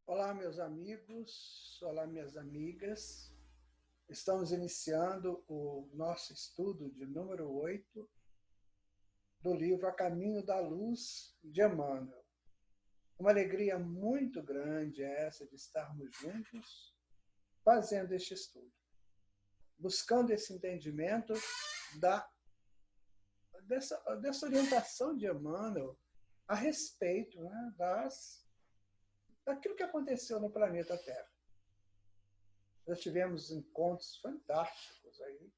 Olá, meus amigos, olá, minhas amigas. Estamos iniciando o nosso estudo de número 8 do livro A Caminho da Luz, de Emmanuel. Uma alegria muito grande é essa de estarmos juntos fazendo este estudo, buscando esse entendimento dessa orientação de Emmanuel a respeito, né, daquilo que aconteceu no planeta Terra. Nós tivemos encontros fantásticos aí,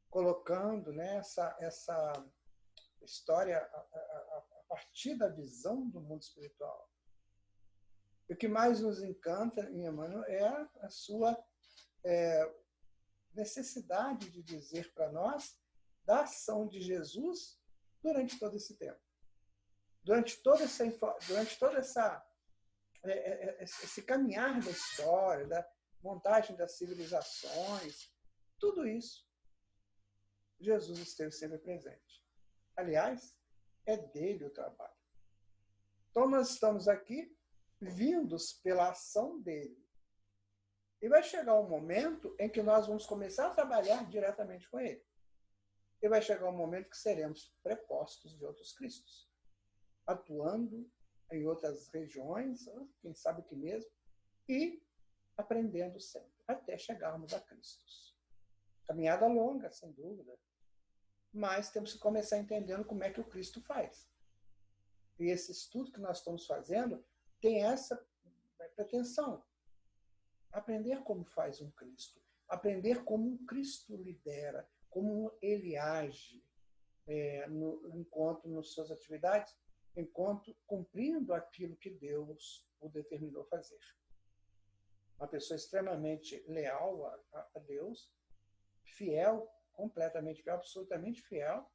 colocando, né, essa história a partir da visão do mundo espiritual. E o que mais nos encanta em Emmanuel é a sua necessidade de dizer para nós da ação de Jesus durante todo esse tempo. Durante todo esse caminhar da história, da montagem das civilizações, tudo isso, Jesus esteve sempre presente. Aliás, é dele o trabalho. Então, nós estamos aqui vindos pela ação dele. E vai chegar um momento em que nós vamos começar a trabalhar diretamente com ele. E vai chegar um momento que seremos prepostos de outros Cristos, atuando em outras regiões, quem sabe que mesmo, e aprendendo sempre, até chegarmos a Cristo. Caminhada longa, sem dúvida, mas temos que começar entendendo como é que o Cristo faz. E esse estudo que nós estamos fazendo tem essa pretensão. Aprender como faz um Cristo, aprender como um Cristo lidera, como ele age enquanto nas suas atividades, enquanto cumprindo aquilo que Deus o determinou fazer. Uma pessoa extremamente leal a Deus, fiel, completamente fiel, absolutamente fiel,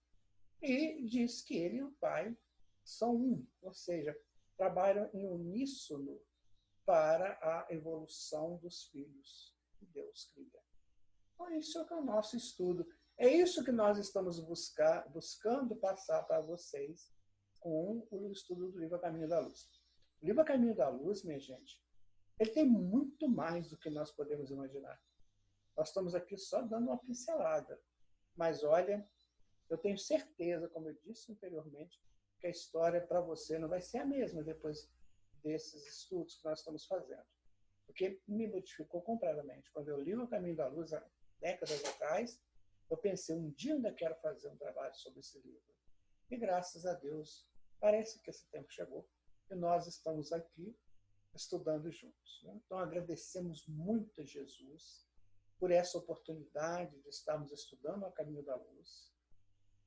e diz que ele e o Pai são um, ou seja, trabalham em uníssono para a evolução dos filhos que Deus cria. Então, isso é o nosso estudo. É isso que nós estamos buscando passar para vocês com o estudo do livro A Caminho da Luz. O livro A Caminho da Luz, minha gente, ele tem muito mais do que nós podemos imaginar. Nós estamos aqui só dando uma pincelada. Mas, olha, eu tenho certeza, como eu disse anteriormente, que a história para você não vai ser a mesma depois desses estudos que nós estamos fazendo. Porque me modificou completamente. Quando eu li O Caminho da Luz, há décadas atrás, eu pensei, um dia ainda quero fazer um trabalho sobre esse livro. E, graças a Deus, parece que esse tempo chegou e nós estamos aqui estudando juntos. Então, agradecemos muito a Jesus por essa oportunidade de estarmos estudando A Caminho da Luz,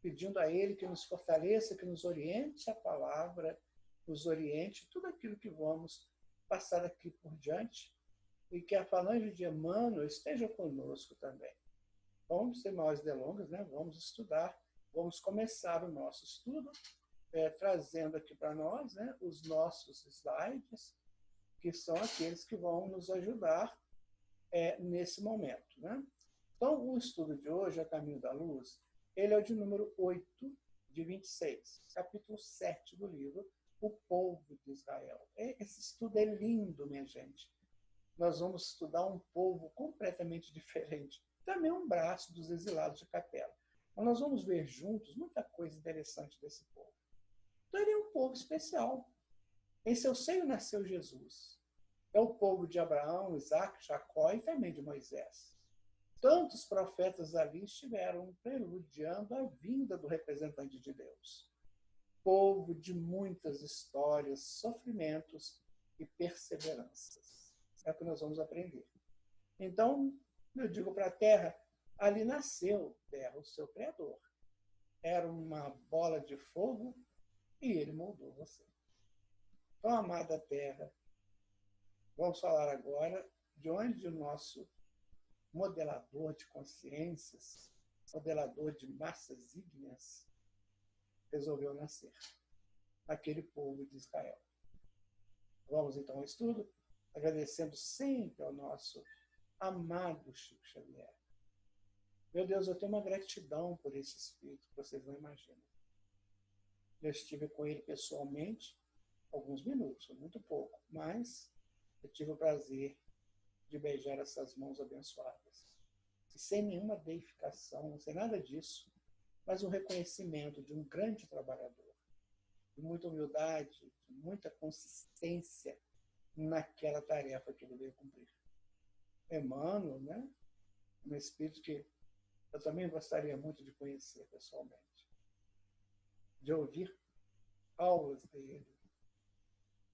pedindo a Ele que nos fortaleça, que nos oriente a palavra, nos oriente tudo aquilo que vamos passar aqui por diante e que a falange de Emmanuel esteja conosco também. Vamos, sem mais delongas, né? Vamos estudar, vamos começar o nosso estudo, trazendo aqui para nós, né, os nossos slides, que são aqueles que vão nos ajudar nesse momento. Né? Então, o estudo de hoje, A Caminho da Luz, ele é o de número 8 de 26, capítulo 7 do livro, O Povo de Israel. Esse estudo é lindo, minha gente. Nós vamos estudar um povo completamente diferente, também um braço dos exilados de Capela. Mas nós vamos ver juntos muita coisa interessante desse povo. Então, ele é um povo especial. Em seu seio nasceu Jesus. É o povo de Abraão, Isaac, Jacó e também de Moisés. Tantos profetas ali estiveram preludiando a vinda do representante de Deus. Povo de muitas histórias, sofrimentos e perseveranças. É o que nós vamos aprender. Então, eu digo para a Terra, ali nasceu Terra, o seu Criador. Era uma bola de fogo e ele moldou você. Então, amada Terra, vamos falar agora de onde o nosso modelador de consciências, modelador de massas ígneas, resolveu nascer, aquele povo de Israel. Vamos então ao estudo, agradecendo sempre ao nosso amado Chico Xavier. Meu Deus, eu tenho uma gratidão por esse espírito que vocês não imaginam. Eu estive com ele pessoalmente alguns minutos, muito pouco, mas eu tive o prazer de beijar essas mãos abençoadas. E sem nenhuma deificação, sem nada disso, mas um reconhecimento de um grande trabalhador, de muita humildade, de muita consistência naquela tarefa que ele veio cumprir. Emmanuel, né? Um espírito que eu também gostaria muito de conhecer pessoalmente, de ouvir aulas dele.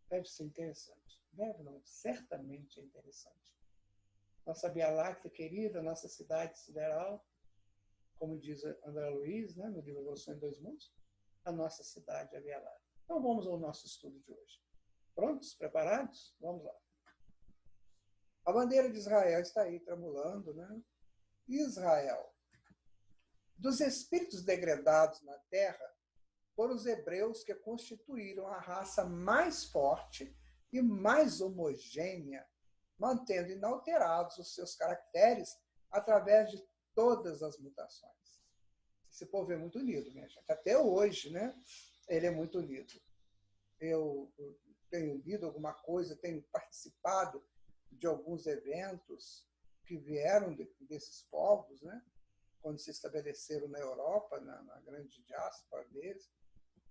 Deve ser interessante. Deve não, certamente é interessante. Nossa Via Láctea querida, nossa cidade sideral, como diz André Luiz, né, no livro Evolução em Dois Mundos, a nossa cidade é a Via Láctea. Então vamos ao nosso estudo de hoje. Prontos? Preparados? Vamos lá. A bandeira de Israel está aí tremulando, né? Israel. Dos espíritos degradados na terra, foram os hebreus que constituíram a raça mais forte e mais homogênea, mantendo inalterados os seus caracteres através de todas as mutações. Esse povo é muito unido, minha gente. Até hoje, né? Ele é muito unido. Eu tenho lido alguma coisa, tenho participado de alguns eventos que vieram desses povos, né? Quando se estabeleceram na Europa, na grande diáspora deles,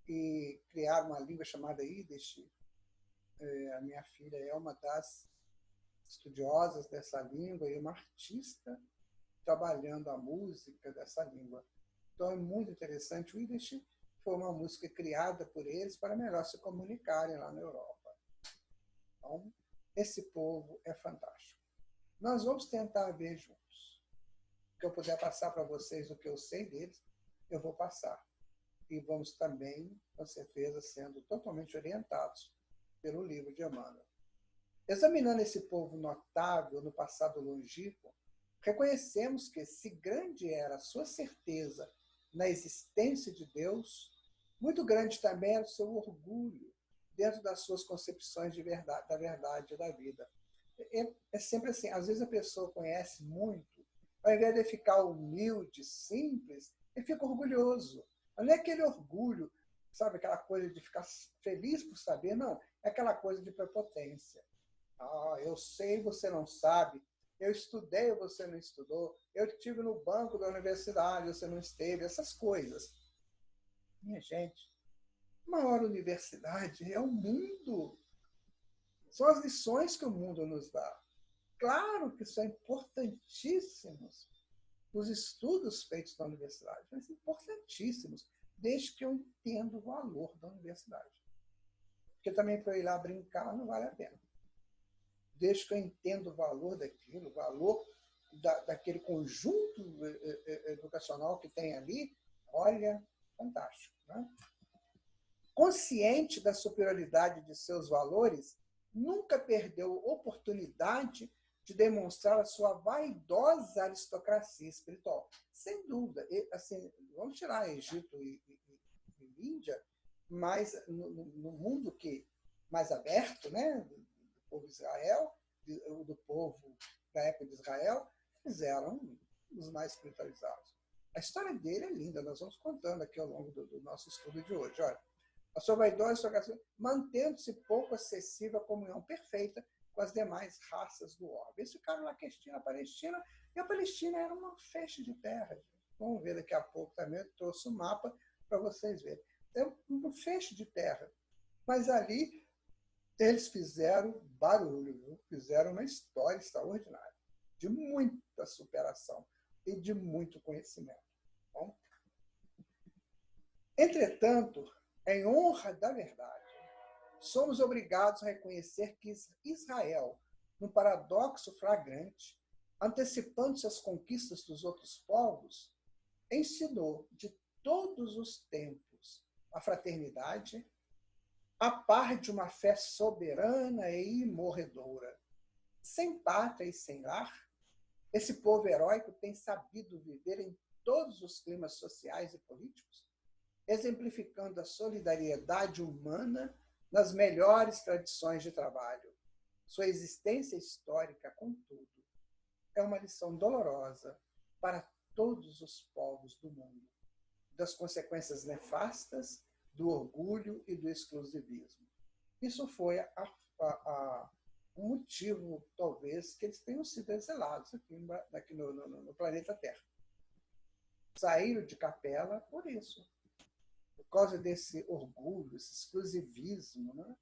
e criaram uma língua chamada Yiddish. A minha filha é uma das estudiosas dessa língua e uma artista trabalhando a música dessa língua. Então é muito interessante. O Yiddish foi uma música criada por eles para melhor se comunicarem lá na Europa. Então, esse povo é fantástico. Nós vamos tentar ver juntos. O que eu puder passar para vocês, o que eu sei deles, eu vou passar. E vamos também, com certeza, sendo totalmente orientados pelo livro de Emmanuel. Examinando esse povo notável no passado longínquo, reconhecemos que, se grande era a sua certeza na existência de Deus, muito grande também era o seu orgulho dentro das suas concepções de verdade, da verdade e da vida. É sempre assim, às vezes a pessoa conhece muito, ao invés de ficar humilde, simples, ele fica orgulhoso. Não é aquele orgulho, sabe, aquela coisa de ficar feliz por saber, não. É aquela coisa de prepotência. Ah, eu sei, você não sabe. Eu estudei, você não estudou. Eu estive no banco da universidade, você não esteve. Essas coisas. Minha gente, a maior universidade é o mundo. São as lições que o mundo nos dá. Claro que são importantíssimos os estudos feitos na universidade, mas importantíssimos, desde que eu entenda o valor da universidade. Porque também para eu ir lá brincar não vale a pena. Desde que eu entenda o valor daquilo, o valor daquele conjunto educacional que tem ali, olha, fantástico. Né? Consciente da superioridade de seus valores, nunca perdeu oportunidade de demonstrar a sua vaidosa aristocracia espiritual. Sem dúvida. E, assim, vamos tirar Egito e Índia, mas no mundo mais aberto, né, do povo de Israel, do povo da época de Israel, eles eram os mais espiritualizados. A história dele é linda, nós vamos contando aqui ao longo do nosso estudo de hoje. Olha, a sua vaidosa aristocracia, mantendo-se pouco acessível à comunhão perfeita com as demais raças do orbe. Eles ficaram na Palestina, e a Palestina era uma faixa de terra. Vamos ver daqui a pouco também, eu trouxe um mapa para vocês verem. É uma faixa de terra. Mas ali eles fizeram barulho, viu? Fizeram uma história extraordinária, de muita superação e de muito conhecimento. Bom, entretanto, em honra da verdade, somos obrigados a reconhecer que Israel, num paradoxo flagrante, antecipando-se às conquistas dos outros povos, ensinou de todos os tempos a fraternidade, a par de uma fé soberana e imorredoura. Sem pátria e sem lar, esse povo heróico tem sabido viver em todos os climas sociais e políticos, exemplificando a solidariedade humana nas melhores tradições de trabalho. Sua existência histórica, contudo, é uma lição dolorosa para todos os povos do mundo, das consequências nefastas do orgulho e do exclusivismo. Isso foi um motivo, talvez, que eles tenham sido exilados aqui no planeta Terra. Saíram de Capela por isso, por causa desse orgulho, esse exclusivismo, né?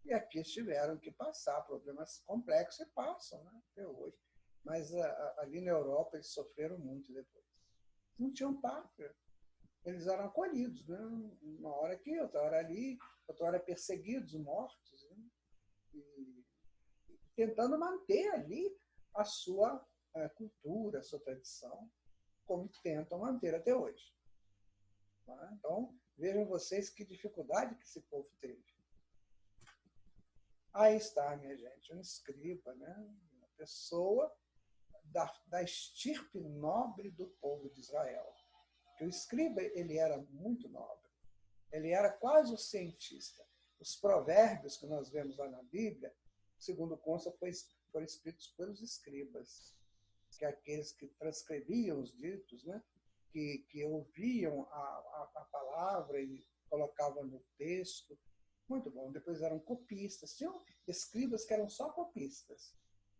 E aqui eles tiveram que passar problemas complexos e passam, né, até hoje. Mas ali na Europa eles sofreram muito depois. Não tinham pátria. Eles eram acolhidos, né? Uma hora aqui, outra hora ali, outra hora perseguidos, mortos, né? E tentando manter ali a sua cultura, a sua tradição, como tentam manter até hoje. Tá? Então, vejam vocês que dificuldade que esse povo teve. Aí está, minha gente, um escriba, né? Uma pessoa da estirpe nobre do povo de Israel. Porque o escriba ele era muito nobre. Ele era quase um cientista. Os provérbios que nós vemos lá na Bíblia, segundo consta, foram escritos pelos escribas, que é aqueles que transcreviam os ditos, né? que ouviam a palavra e colocavam no texto. Muito bom. Depois eram copistas. Tinham escribas que eram só copistas.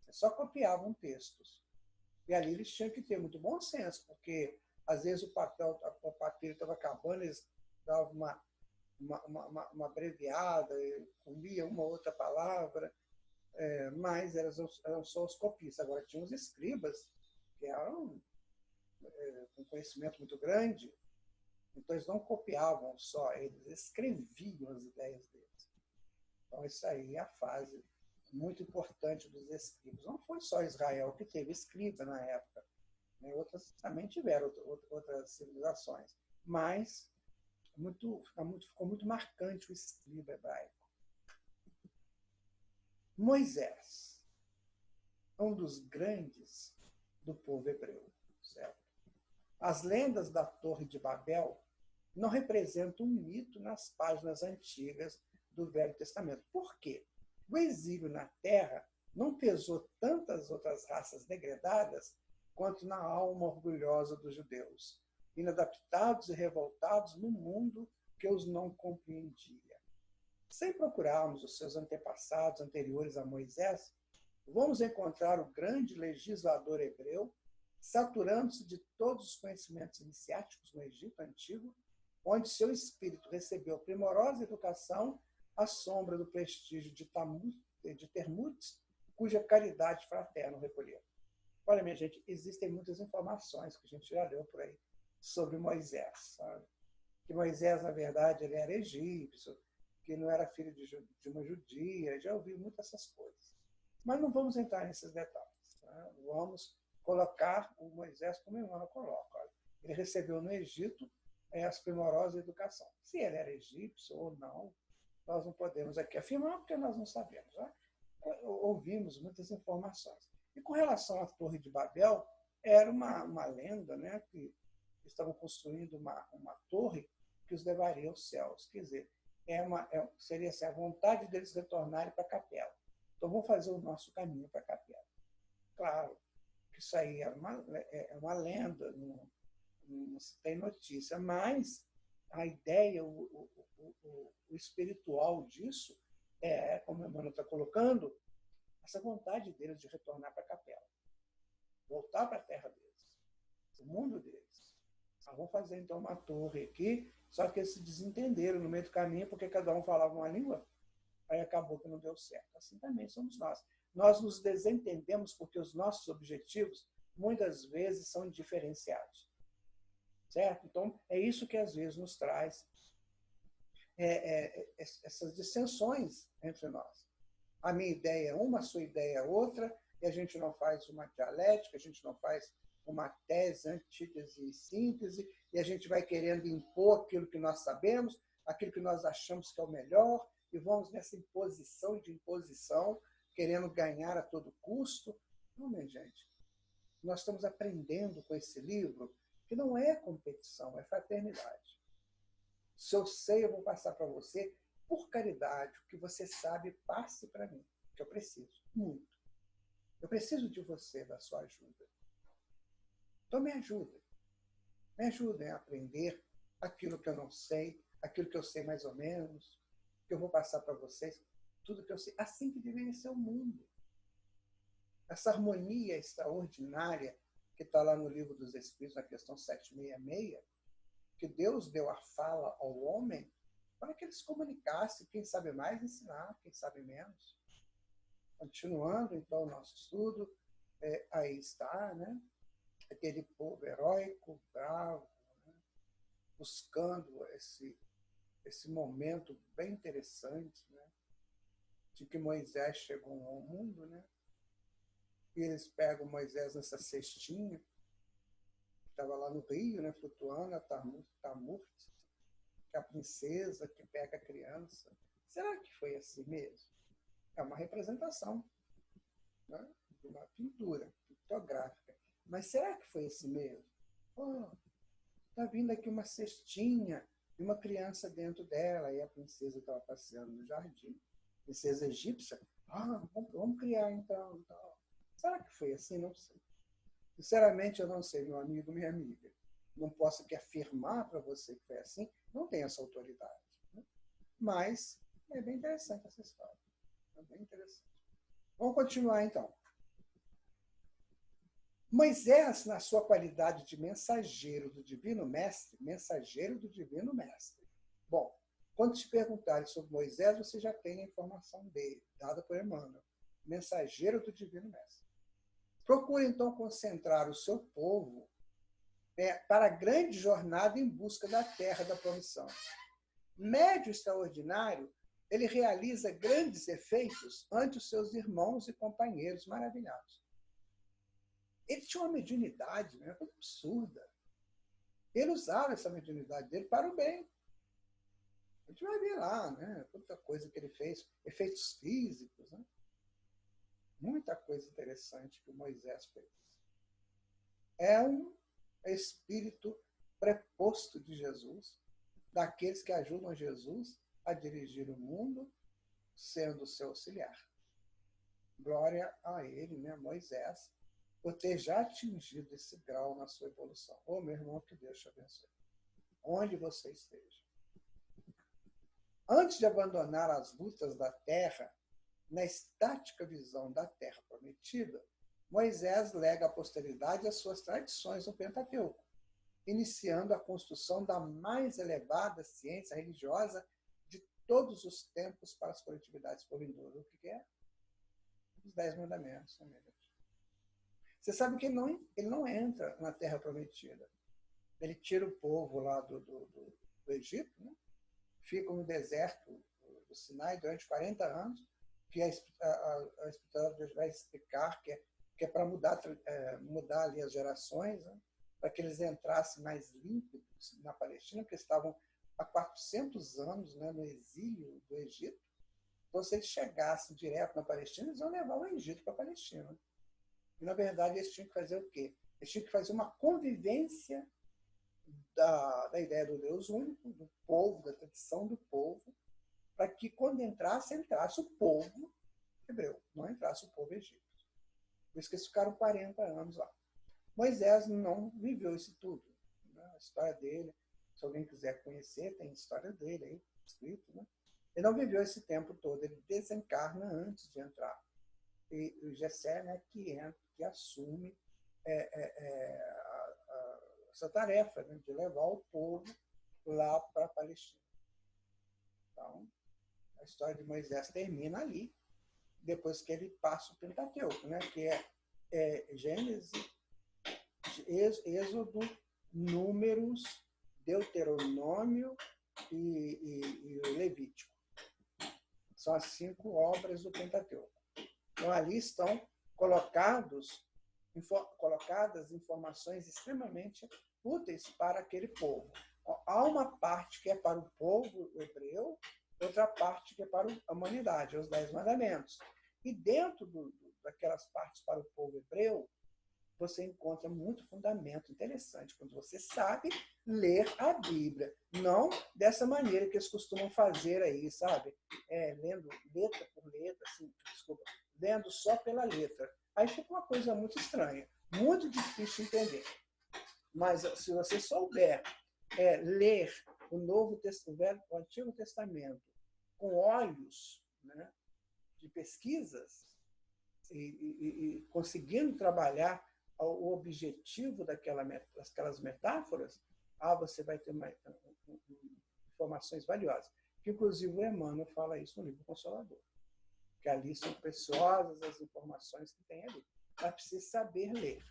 Só copiavam textos. E ali eles tinham que ter muito bom senso, porque às vezes o papiro estava acabando, eles davam uma abreviada, comia uma outra palavra, mas eram só os copistas. Agora tinha os escribas, que eram com conhecimento muito grande, então eles não copiavam só, eles escreviam as ideias deles. Então isso aí é a fase muito importante dos escribas. Não foi só Israel que teve escriba na época, né? Outras também tiveram outras civilizações, mas ficou muito marcante o escriba hebraico. Moisés, um dos grandes do povo hebreu, certo? As lendas da Torre de Babel não representam um mito nas páginas antigas do Velho Testamento. Por quê? O exílio na terra não pesou tantas outras raças degradadas quanto na alma orgulhosa dos judeus, inadaptados e revoltados no mundo que os não compreendia. Sem procurarmos os seus antepassados anteriores a Moisés, vamos encontrar o grande legislador hebreu saturando-se de todos os conhecimentos iniciáticos no Egito Antigo, onde seu espírito recebeu primorosa educação à sombra do prestígio de Termutes, cuja caridade fraterna o recolheu. Olha, minha gente, existem muitas informações que a gente já leu por aí sobre Moisés, sabe? Que Moisés, na verdade, ele era egípcio, que não era filho de uma judia, já ouvi muitas essas coisas. Mas não vamos entrar nesses detalhes. Tá? Vamos colocar o Moisés como Emmanuel coloca. Olha, ele recebeu no Egito as primorosas educação. Se ele era egípcio ou não, nós não podemos aqui afirmar, porque nós não sabemos. Né? Ouvimos muitas informações. E com relação à Torre de Babel, era uma lenda, né, que estavam construindo uma torre que os levaria aos céus. Quer dizer, seria assim, a vontade deles retornarem para a capela. Então, vamos fazer o nosso caminho para a capela. Claro que isso aí é uma lenda, não se tem notícia, mas a ideia, o espiritual disso como a Emmanuel está colocando, essa vontade deles de retornar para a capela, voltar para a terra deles, o mundo deles. Vamos fazer então uma torre aqui, só que eles se desentenderam no meio do caminho, porque cada um falava uma língua, aí acabou que não deu certo. Assim também somos nós. Nós nos desentendemos porque os nossos objetivos muitas vezes são diferenciados. Certo? Então, é isso que às vezes nos traz essas dissensões entre nós. A minha ideia é uma, a sua ideia é outra, e a gente não faz uma dialética, a gente não faz uma tese, antítese e síntese, e a gente vai querendo impor aquilo que nós sabemos, aquilo que nós achamos que é o melhor, e vamos nessa imposição de imposição, querendo ganhar a todo custo. Não, minha gente, nós estamos aprendendo com esse livro que não é competição, é fraternidade. Se eu sei, eu vou passar para você, por caridade, o que você sabe, passe para mim, que eu preciso, muito. Eu preciso de você, da sua ajuda. Então me ajudem a aprender aquilo que eu não sei, aquilo que eu sei mais ou menos, que eu vou passar para vocês. tudo que eu sei. Assim que deveria ser o mundo. Essa harmonia extraordinária que está lá no Livro dos Espíritos, na questão 766, que Deus deu a fala ao homem para que eles comunicassem, quem sabe mais ensinar, quem sabe menos. Continuando, então, o nosso estudo, aí está, né? Aquele povo heróico, bravo, né? Buscando esse momento bem interessante, né? De que Moisés chegou ao mundo, né? E eles pegam Moisés nessa cestinha, que estava lá no rio, né? Flutuando, a Tamurt, que é a princesa que pega a criança. Será que foi assim mesmo? É uma representação, né? De uma pintura pictográfica. Mas será que foi assim mesmo? Está vindo aqui uma cestinha e uma criança dentro dela, e a princesa estava passeando no jardim. Princesa egípcia. Vamos criar então. Será que foi assim? Não sei. Sinceramente, eu não sei, meu amigo, minha amiga. Não posso aqui afirmar para você que foi assim, não tenho essa autoridade. Né? Mas é bem interessante essa história. É bem interessante. Vamos continuar, então. Moisés, na sua qualidade de mensageiro do Divino Mestre, Bom, quando te perguntarem sobre Moisés, você já tem a informação dele, dada por Emmanuel, mensageiro do Divino Mestre. Procure, então, concentrar o seu povo para a grande jornada em busca da terra da promissão. Médio extraordinário, ele realiza grandes efeitos ante os seus irmãos e companheiros maravilhados. Ele tinha uma mediunidade, né, absurda. Ele usava essa mediunidade dele para o bem. A gente vai ver lá, né, quanta coisa que ele fez, efeitos físicos, né? Muita coisa interessante que o Moisés fez. É um espírito preposto de Jesus, daqueles que ajudam Jesus a dirigir o mundo, sendo seu auxiliar. Glória a ele, né, Moisés, por ter já atingido esse grau na sua evolução. Meu irmão, que Deus te abençoe. Onde você esteja. Antes de abandonar as lutas da terra, na estática visão da terra prometida, Moisés lega à posteridade as suas tradições no Pentateuco, iniciando a construção da mais elevada ciência religiosa de todos os tempos para as coletividades por vindouro. O que é? Os 10 mandamentos. Você sabe que ele não entra na Terra Prometida. Ele tira o povo lá do Egito, né? Fica no deserto do Sinai durante 40 anos, que a Espírita vai explicar que é para mudar ali as gerações, né? Para que eles entrassem mais límpidos na Palestina, porque estavam há 400 anos, né, no exílio do Egito. Então, se eles chegassem direto na Palestina, eles iam levar o Egito para a Palestina. E, na verdade, eles tinham que fazer o quê? Eles tinham que fazer uma convivência da ideia do Deus único, do povo, da tradição do povo, para que, quando entrasse o povo hebreu, não entrasse o povo egípcio. Por isso que eles ficaram 40 anos lá. Moisés não viveu isso tudo. Né? A história dele, se alguém quiser conhecer, tem a história dele aí, escrito. Né? Ele não viveu esse tempo todo, ele desencarna antes de entrar. E o Jessé, né, que assume essa tarefa, né, de levar o povo lá para a Palestina. Então, a história de Moisés termina ali, depois que ele passa o Pentateuco, né, que é Gênesis, Êxodo, Números, Deuteronômio e Levítico. São as 5 obras do Pentateuco. Então, ali estão colocadas informações extremamente úteis para aquele povo. Há uma parte que é para o povo hebreu, outra parte que é para a humanidade, os 10 mandamentos. E dentro daquelas partes para o povo hebreu, você encontra muito fundamento interessante, quando você sabe ler a Bíblia. Não dessa maneira que eles costumam fazer aí, sabe? Lendo letra por letra, assim, lendo só pela letra. Aí fica uma coisa muito estranha, muito difícil de entender. Mas se você souber ler o Antigo Testamento com olhos, né, de pesquisas e conseguindo trabalhar o objetivo daquelas metáforas, você vai ter informações valiosas. Que, inclusive, o Emmanuel fala isso no livro Consolador, que ali são preciosas as informações que tem ali. Mas precisa saber ler,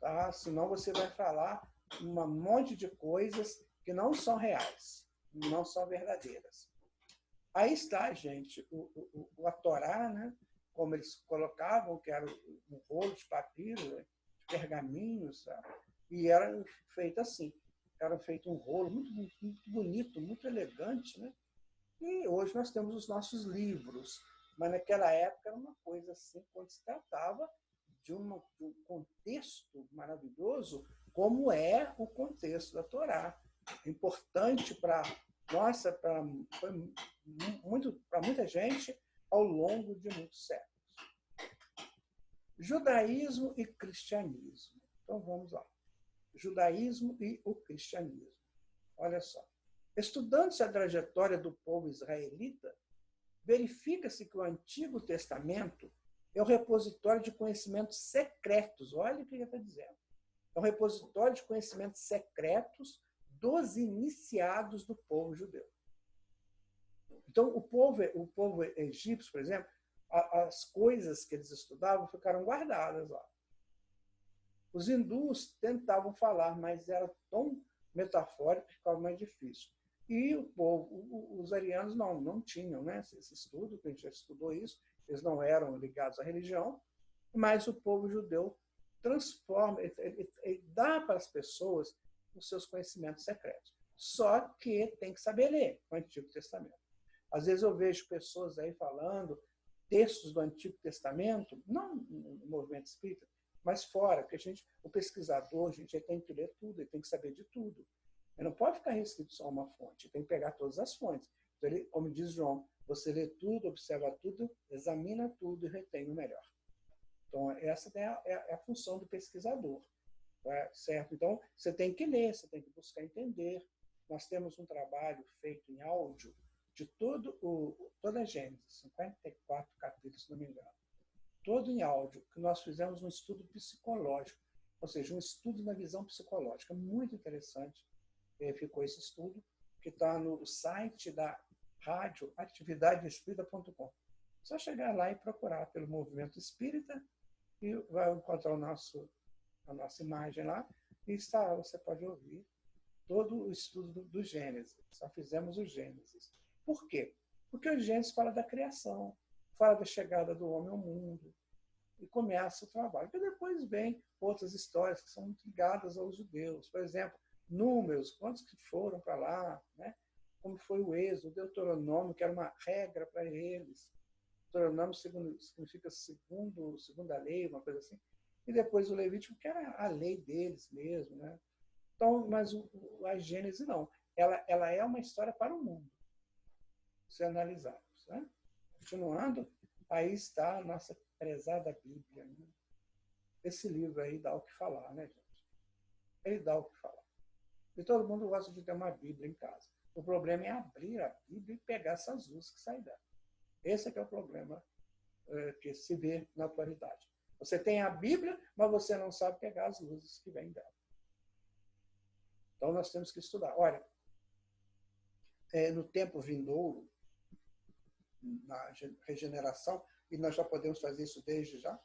tá? Senão você vai falar um monte de coisas que não são reais, não são verdadeiras. Aí está, gente, a Torá, né? Como eles colocavam, que era um rolo de papiro, de pergaminhos, sabe? E era feito assim. Era feito um rolo muito, muito bonito, muito elegante, né? E hoje nós temos os nossos livros, mas naquela época era uma coisa assim, quando se tratava de um contexto maravilhoso, como é o contexto da Torá. Importante para muita gente ao longo de muitos séculos. Judaísmo e cristianismo. Então vamos lá. Judaísmo e o cristianismo. Olha só. Estudando-se a trajetória do povo israelita, verifica-se que o Antigo Testamento é o repositório de conhecimentos secretos. Olha o que ele está dizendo. É um repositório de conhecimentos secretos dos iniciados do povo judeu. Então, o povo egípcio, por exemplo, as coisas que eles estudavam ficaram guardadas lá. Os hindus tentavam falar, mas era tão metafórico que ficava mais difícil. E os arianos não tinham, né, esse estudo, que a gente já estudou isso, eles não eram ligados à religião, mas o povo judeu transforma, ele dá para as pessoas os seus conhecimentos secretos. Só que tem que saber ler o Antigo Testamento. Às vezes eu vejo pessoas aí falando textos do Antigo Testamento, não no movimento espírita, mas fora, porque o pesquisador, a gente tem que ler tudo, ele tem que saber de tudo. Ele não pode ficar restrito só a uma fonte, ele tem que pegar todas as fontes. Então, como diz João, você lê tudo, observa tudo, examina tudo e retém o melhor. Então, essa é a função do pesquisador, certo? Então, você tem que ler, você tem que buscar entender. Nós temos um trabalho feito em áudio de toda a Gênesis, 54 capítulos, se não me engano. Todo em áudio, que nós fizemos um estudo psicológico, ou seja, um estudo na visão psicológica. Muito interessante ficou esse estudo, que está no site da rádio atividadeespírita.com. Só chegar lá e procurar pelo Movimento Espírita e vai encontrar a nossa imagem lá, e você pode ouvir todo o estudo do Gênesis. Só fizemos o Gênesis. Por quê? Porque o Gênesis fala da criação, fala da chegada do homem ao mundo, e começa o trabalho. E depois vem outras histórias que são muito ligadas aos judeus. Por exemplo, Números, quantos que foram para lá, né? Como foi o Êxodo, o Deuteronômio, que era uma regra para eles. Deuteronômio significa segunda lei, uma coisa assim. E depois o Levítico, que era a lei deles mesmo, né? Então, mas a Gênesis não. Ela é uma história para o mundo, se analisarmos, né? Continuando, aí está a nossa prezada Bíblia, né? Esse livro aí dá o que falar, né, gente? Ele dá o que falar. E todo mundo gosta de ter uma Bíblia em casa. O problema é abrir a Bíblia e pegar essas luzes que saem dela. Esse é que é o problema que se vê na atualidade. Você tem a Bíblia, mas você não sabe pegar as luzes que vêm dela. Então, nós temos que estudar. Olha, no tempo vindouro, na regeneração, e nós já podemos fazer isso desde já,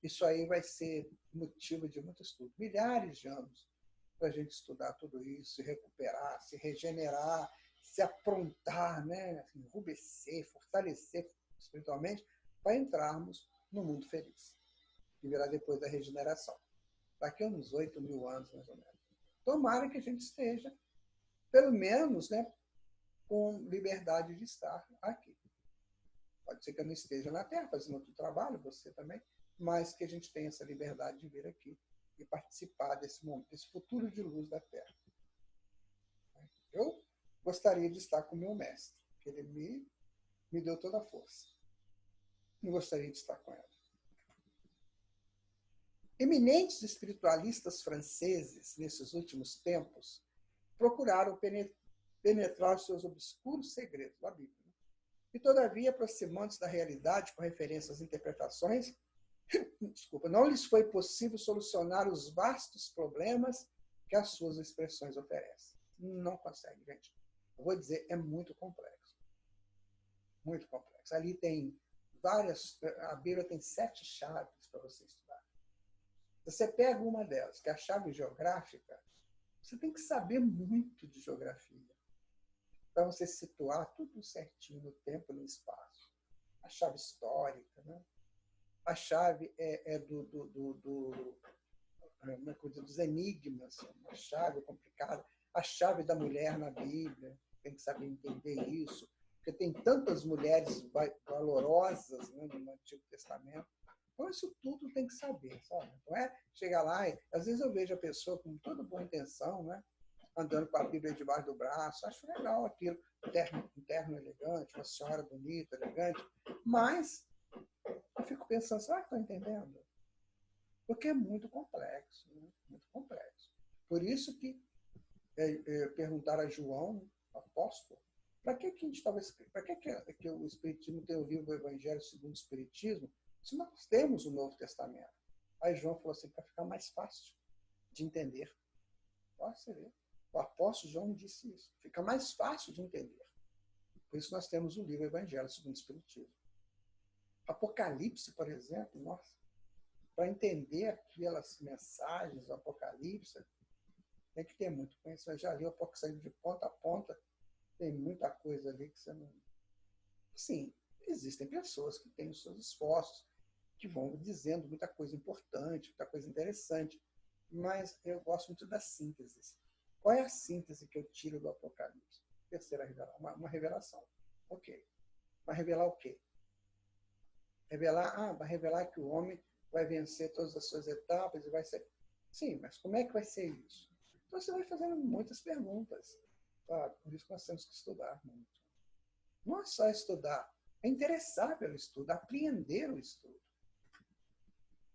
isso aí vai ser motivo de muito estudo. Milhares de anos para a gente estudar tudo isso, se recuperar, se regenerar, se aprontar, né? Assim, enrubescer, fortalecer espiritualmente, para entrarmos no mundo feliz, que virá depois da regeneração. Daqui a uns 8.000 anos, mais ou menos. Tomara que a gente esteja, pelo menos, né, com liberdade de estar aqui. Pode ser que eu não esteja na Terra fazendo outro trabalho, você também, mas que a gente tenha essa liberdade de vir aqui e participar desse momento, desse futuro de luz da Terra. Eu gostaria de estar com o meu mestre, que ele me deu toda a força. Não gostaria de estar com ela. Eminentes espiritualistas franceses, nesses últimos tempos, procuraram penetrar os seus obscuros segredos da Bíblia. E, todavia, aproximando-se da realidade com referência às interpretações, desculpa, não lhes foi possível solucionar os vastos problemas que as suas expressões oferecem. Não consegue, gente. Eu vou dizer, é muito complexo. Muito complexo. Ali tem várias... A Bíblia tem 7 chaves para você estudar. Você pega uma delas, que é a chave geográfica, você tem que saber muito de geografia para você situar tudo certinho no tempo e no espaço. A chave histórica, né? A chave dos enigmas, uma chave complicada. A chave da mulher na Bíblia, tem que saber entender isso, porque tem tantas mulheres valorosas, né, no Antigo Testamento. Então, isso tudo tem que saber, sabe? Não é chegar lá e, às vezes, eu vejo a pessoa com toda boa intenção, né, andando com a Bíblia debaixo do braço, acho legal aquilo, um terno elegante, uma senhora bonita, elegante, mas eu fico pensando, será que estou entendendo? Porque é muito complexo, né? Muito complexo. Por isso que perguntaram a João, apóstolo, para que a gente estava, para que o Espiritismo tem o livro do Evangelho segundo o Espiritismo, se nós temos o Novo Testamento? Aí João falou assim, para ficar mais fácil de entender. Olha, você vê. O apóstolo João disse isso. Fica mais fácil de entender. Por isso nós temos o livro Evangelho segundo o Espiritismo. Apocalipse, por exemplo, nossa, para entender aquelas mensagens do Apocalipse, tem que ter muito conhecimento. Eu já li o Apocalipse de ponta a ponta, tem muita coisa ali que você não... Sim, existem pessoas que têm os seus esforços, que vão dizendo muita coisa importante, muita coisa interessante, mas eu gosto muito da síntese. Qual é a síntese que eu tiro do Apocalipse? Terceira revelação, uma revelação. Ok. Vai revelar o quê? Vai revelar que o homem vai vencer todas as suas etapas e vai ser... Sim, mas como é que vai ser isso? Então você vai fazendo muitas perguntas. Claro, por isso nós temos que estudar muito. Não é só estudar, é interessar pelo estudo, apreender o estudo.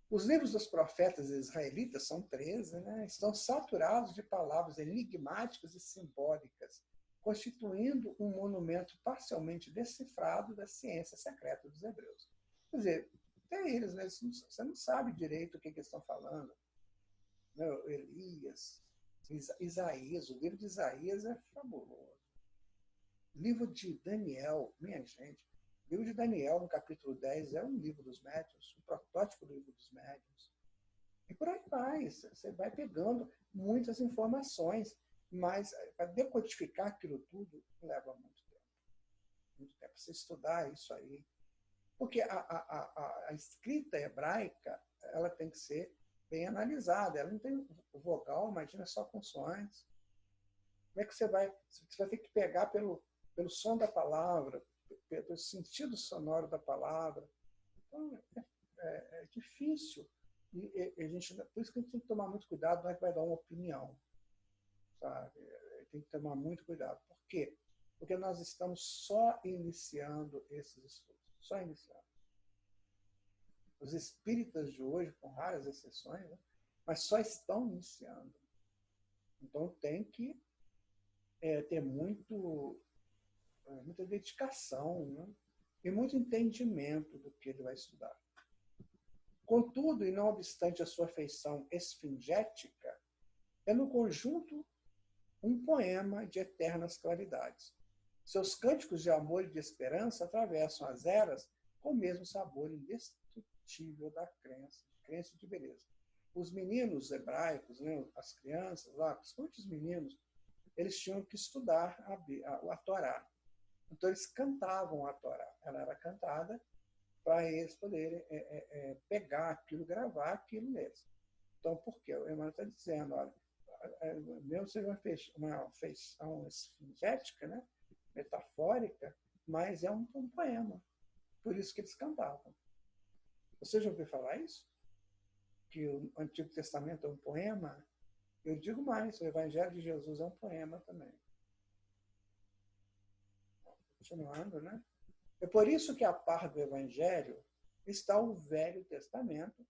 Os livros dos profetas israelitas, são 13, né? Estão saturados de palavras enigmáticas e simbólicas, constituindo um monumento parcialmente decifrado da ciência secreta dos hebreus. Quer dizer, até eles, né? Você não sabe direito o que eles estão falando. Elias, Isaías, o livro de Isaías é fabuloso. O livro de Daniel, minha gente, o livro de Daniel, no capítulo 10, é um livro dos médiuns, um protótipo do livro dos médiuns. E por aí vai, você vai pegando muitas informações, mas para decodificar aquilo tudo leva muito tempo. Muito tempo. Você estudar isso aí. Porque a escrita hebraica, ela tem que ser bem analisada. Ela não tem vogal, imagina, só consoantes. Como é que você vai ter que pegar pelo som da palavra, pelo sentido sonoro da palavra. Então, é difícil. E por isso que a gente tem que tomar muito cuidado, não é que vai dar uma opinião. Sabe? Tem que tomar muito cuidado. Por quê? Porque nós estamos só iniciando esses estudos. Só iniciando. Os espíritas de hoje, com raras exceções, né? Mas só estão iniciando. Então tem que ter muita dedicação, né? E muito entendimento do que ele vai estudar. Contudo, e não obstante a sua feição esfingética, é no conjunto um poema de eternas claridades. Seus cânticos de amor e de esperança atravessam as eras com o mesmo sabor indestrutível da crença e de beleza. Os meninos hebraicos, né, as crianças lá, principalmente os meninos, eles tinham que estudar a Torá. Então, eles cantavam a Torá. Ela era cantada para eles poderem pegar aquilo, gravar aquilo neles. Então, por quê? O Emmanuel está dizendo, olha, mesmo seja uma feição esfingética, né, metafórica, mas é um poema. Por isso que eles cantavam. Você já ouviu falar isso? Que o Antigo Testamento é um poema? Eu digo mais, o Evangelho de Jesus é um poema também. Continuando, né? É por isso que a par do Evangelho está o Velho Testamento,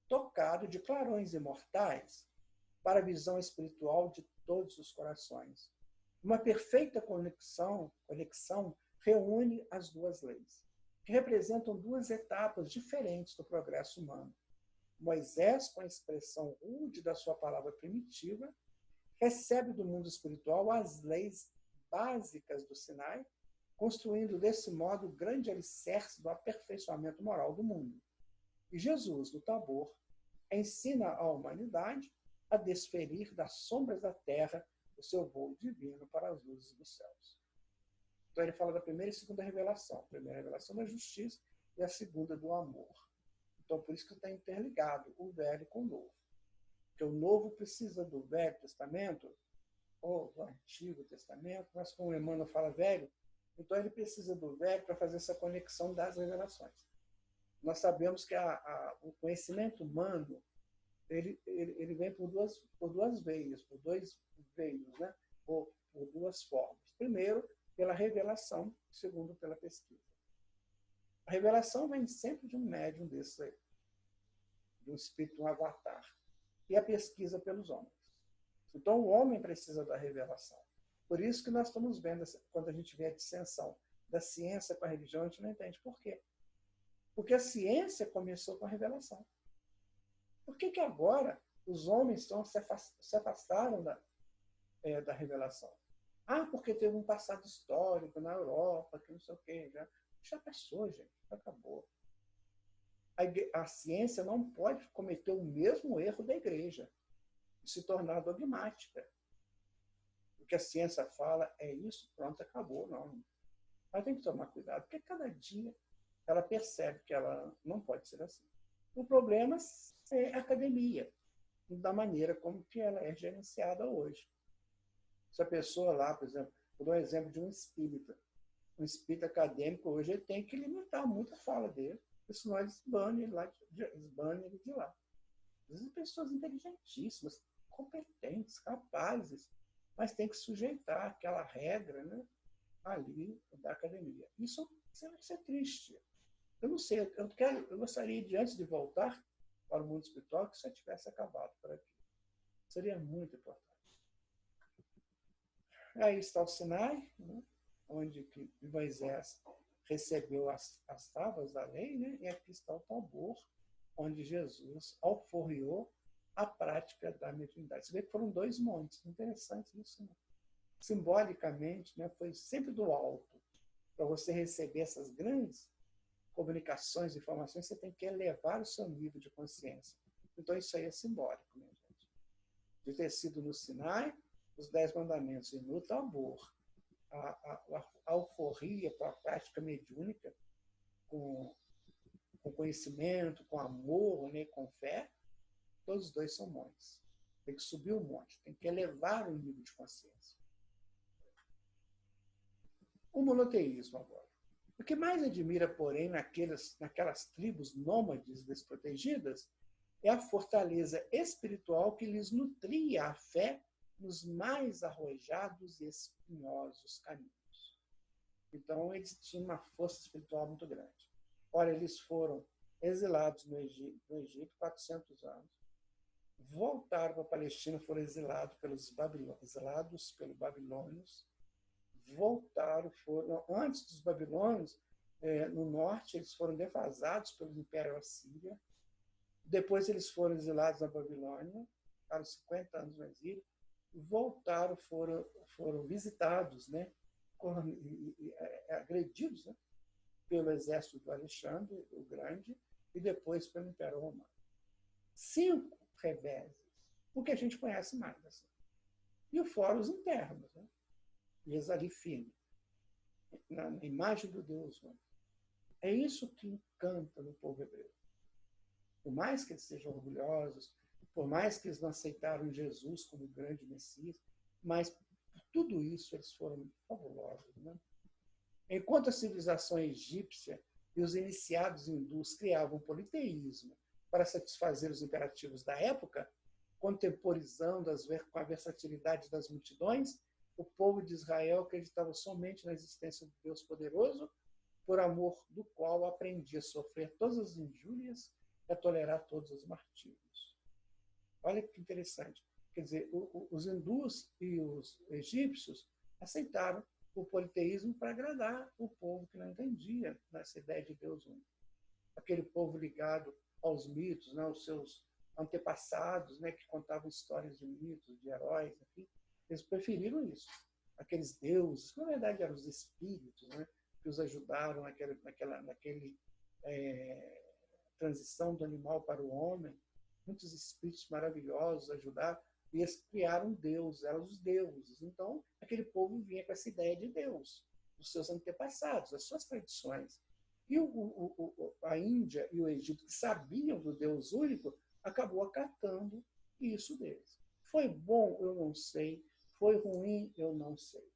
tocado de clarões imortais para a visão espiritual de todos os corações. Uma perfeita conexão reúne as duas leis, que representam duas etapas diferentes do progresso humano. Moisés, com a expressão rude da sua palavra primitiva, recebe do mundo espiritual as leis básicas do Sinai, construindo desse modo o grande alicerce do aperfeiçoamento moral do mundo. E Jesus, no Tabor, ensina à humanidade a desferir das sombras da terra o seu voo divino para as luzes dos céus. Então ele fala da primeira e segunda revelação. A primeira revelação da justiça e a segunda do amor. Então por isso que está interligado o velho com o novo. Porque o novo precisa do Velho Testamento, ou do Antigo Testamento, mas como Emmanuel fala velho, então ele precisa do velho para fazer essa conexão das revelações. Nós sabemos que o conhecimento humano ele vem por duas veias, por dois veios, né? Ou por duas formas. Primeiro, pela revelação, segundo, pela pesquisa. A revelação vem sempre de um médium desse aí, de um espírito, um avatar. E a pesquisa pelos homens. Então, o homem precisa da revelação. Por isso que nós estamos vendo, quando a gente vê a dissensão da ciência com a religião, a gente não entende por quê. Porque a ciência começou com a revelação. Por que agora os homens se afastaram da revelação? Ah, porque teve um passado histórico na Europa, que não sei o quê. Já passou, gente. Já acabou. A ciência não pode cometer o mesmo erro da igreja, de se tornar dogmática. O que a ciência fala é isso, pronto, acabou. Não. Mas tem que tomar cuidado, porque cada dia ela percebe que ela não pode ser assim. O problema é a academia, da maneira como que ela é gerenciada hoje. Se a pessoa lá, por exemplo, vou dar um exemplo de um espírita acadêmico hoje, ele tem que limitar muito a fala dele, porque senão eles banem ele de lá. Às vezes pessoas inteligentíssimas, competentes, capazes, mas tem que sujeitar aquela regra, né, ali da academia. Isso é triste. Eu não sei, eu gostaria de, antes de voltar para o mundo espiritual, que isso já tivesse acabado por aqui. Seria muito importante. Aí está o Sinai, né, onde que Moisés recebeu as tábuas da lei, né, e aqui está o Tabor, onde Jesus alforriou a prática da mediunidade. Você vê que foram dois montes, interessante isso, né? Simbolicamente, né, foi sempre do alto. Para você receber essas grandes comunicações, informações, você tem que elevar o seu nível de consciência. Então, isso aí é simbólico, né, gente? De ter sido no Sinai, os 10 mandamentos, e no Tabor, a alforria para a prática mediúnica, com conhecimento, com amor, né, com fé, todos os dois são montes. Tem que subir o monte, tem que elevar o nível de consciência. O monoteísmo agora. O que mais admira, porém, naquelas tribos nômades desprotegidas é a fortaleza espiritual que lhes nutria a fé nos mais arrojados e espinhosos caminhos. Então, eles tinham uma força espiritual muito grande. Ora, eles foram exilados no Egito 400 anos, voltaram para a Palestina, foram exilados pelos babilônios, voltaram, antes dos babilônios, no norte, eles foram devasados pelo Império Assírio, depois eles foram exilados na Babilônia, ficaram 50 anos no exílio, voltaram, foram visitados, né, agredidos, né, pelo exército do Alexandre o Grande e depois pelo Império Romano. 5 reveses, o que a gente conhece mais. Assim. E fora os internos, né? Eles ali firmes, na imagem do Deus. Né? É isso que encanta no povo hebreu. Por mais que eles sejam orgulhosos, por mais que eles não aceitaram Jesus como grande Messias, mas por tudo isso eles foram fabulosos. Né? Enquanto a civilização egípcia e os iniciados hindus criavam politeísmo para satisfazer os imperativos da época, contemporizando com a versatilidade das multidões, o povo de Israel acreditava somente na existência do Deus poderoso, por amor do qual aprendia a sofrer todas as injúrias e a tolerar todos os martírios. Olha que interessante. Quer dizer, os hindus e os egípcios aceitaram o politeísmo para agradar o povo que não entendia nessa ideia de Deus único. Aquele povo ligado aos mitos, né, aos seus antepassados, né, que contavam histórias de mitos, de heróis, enfim, eles preferiram isso. Aqueles deuses, que na verdade eram os espíritos, né, que os ajudaram naquele transição do animal para o homem. Muitos espíritos maravilhosos ajudaram, e eles criaram Deus, eram os deuses. Então, aquele povo vinha com essa ideia de Deus, dos seus antepassados, das suas tradições. E a Índia e o Egito, que sabiam do Deus único, acabou acatando isso deles. Foi bom? Eu não sei. Foi ruim? Eu não sei.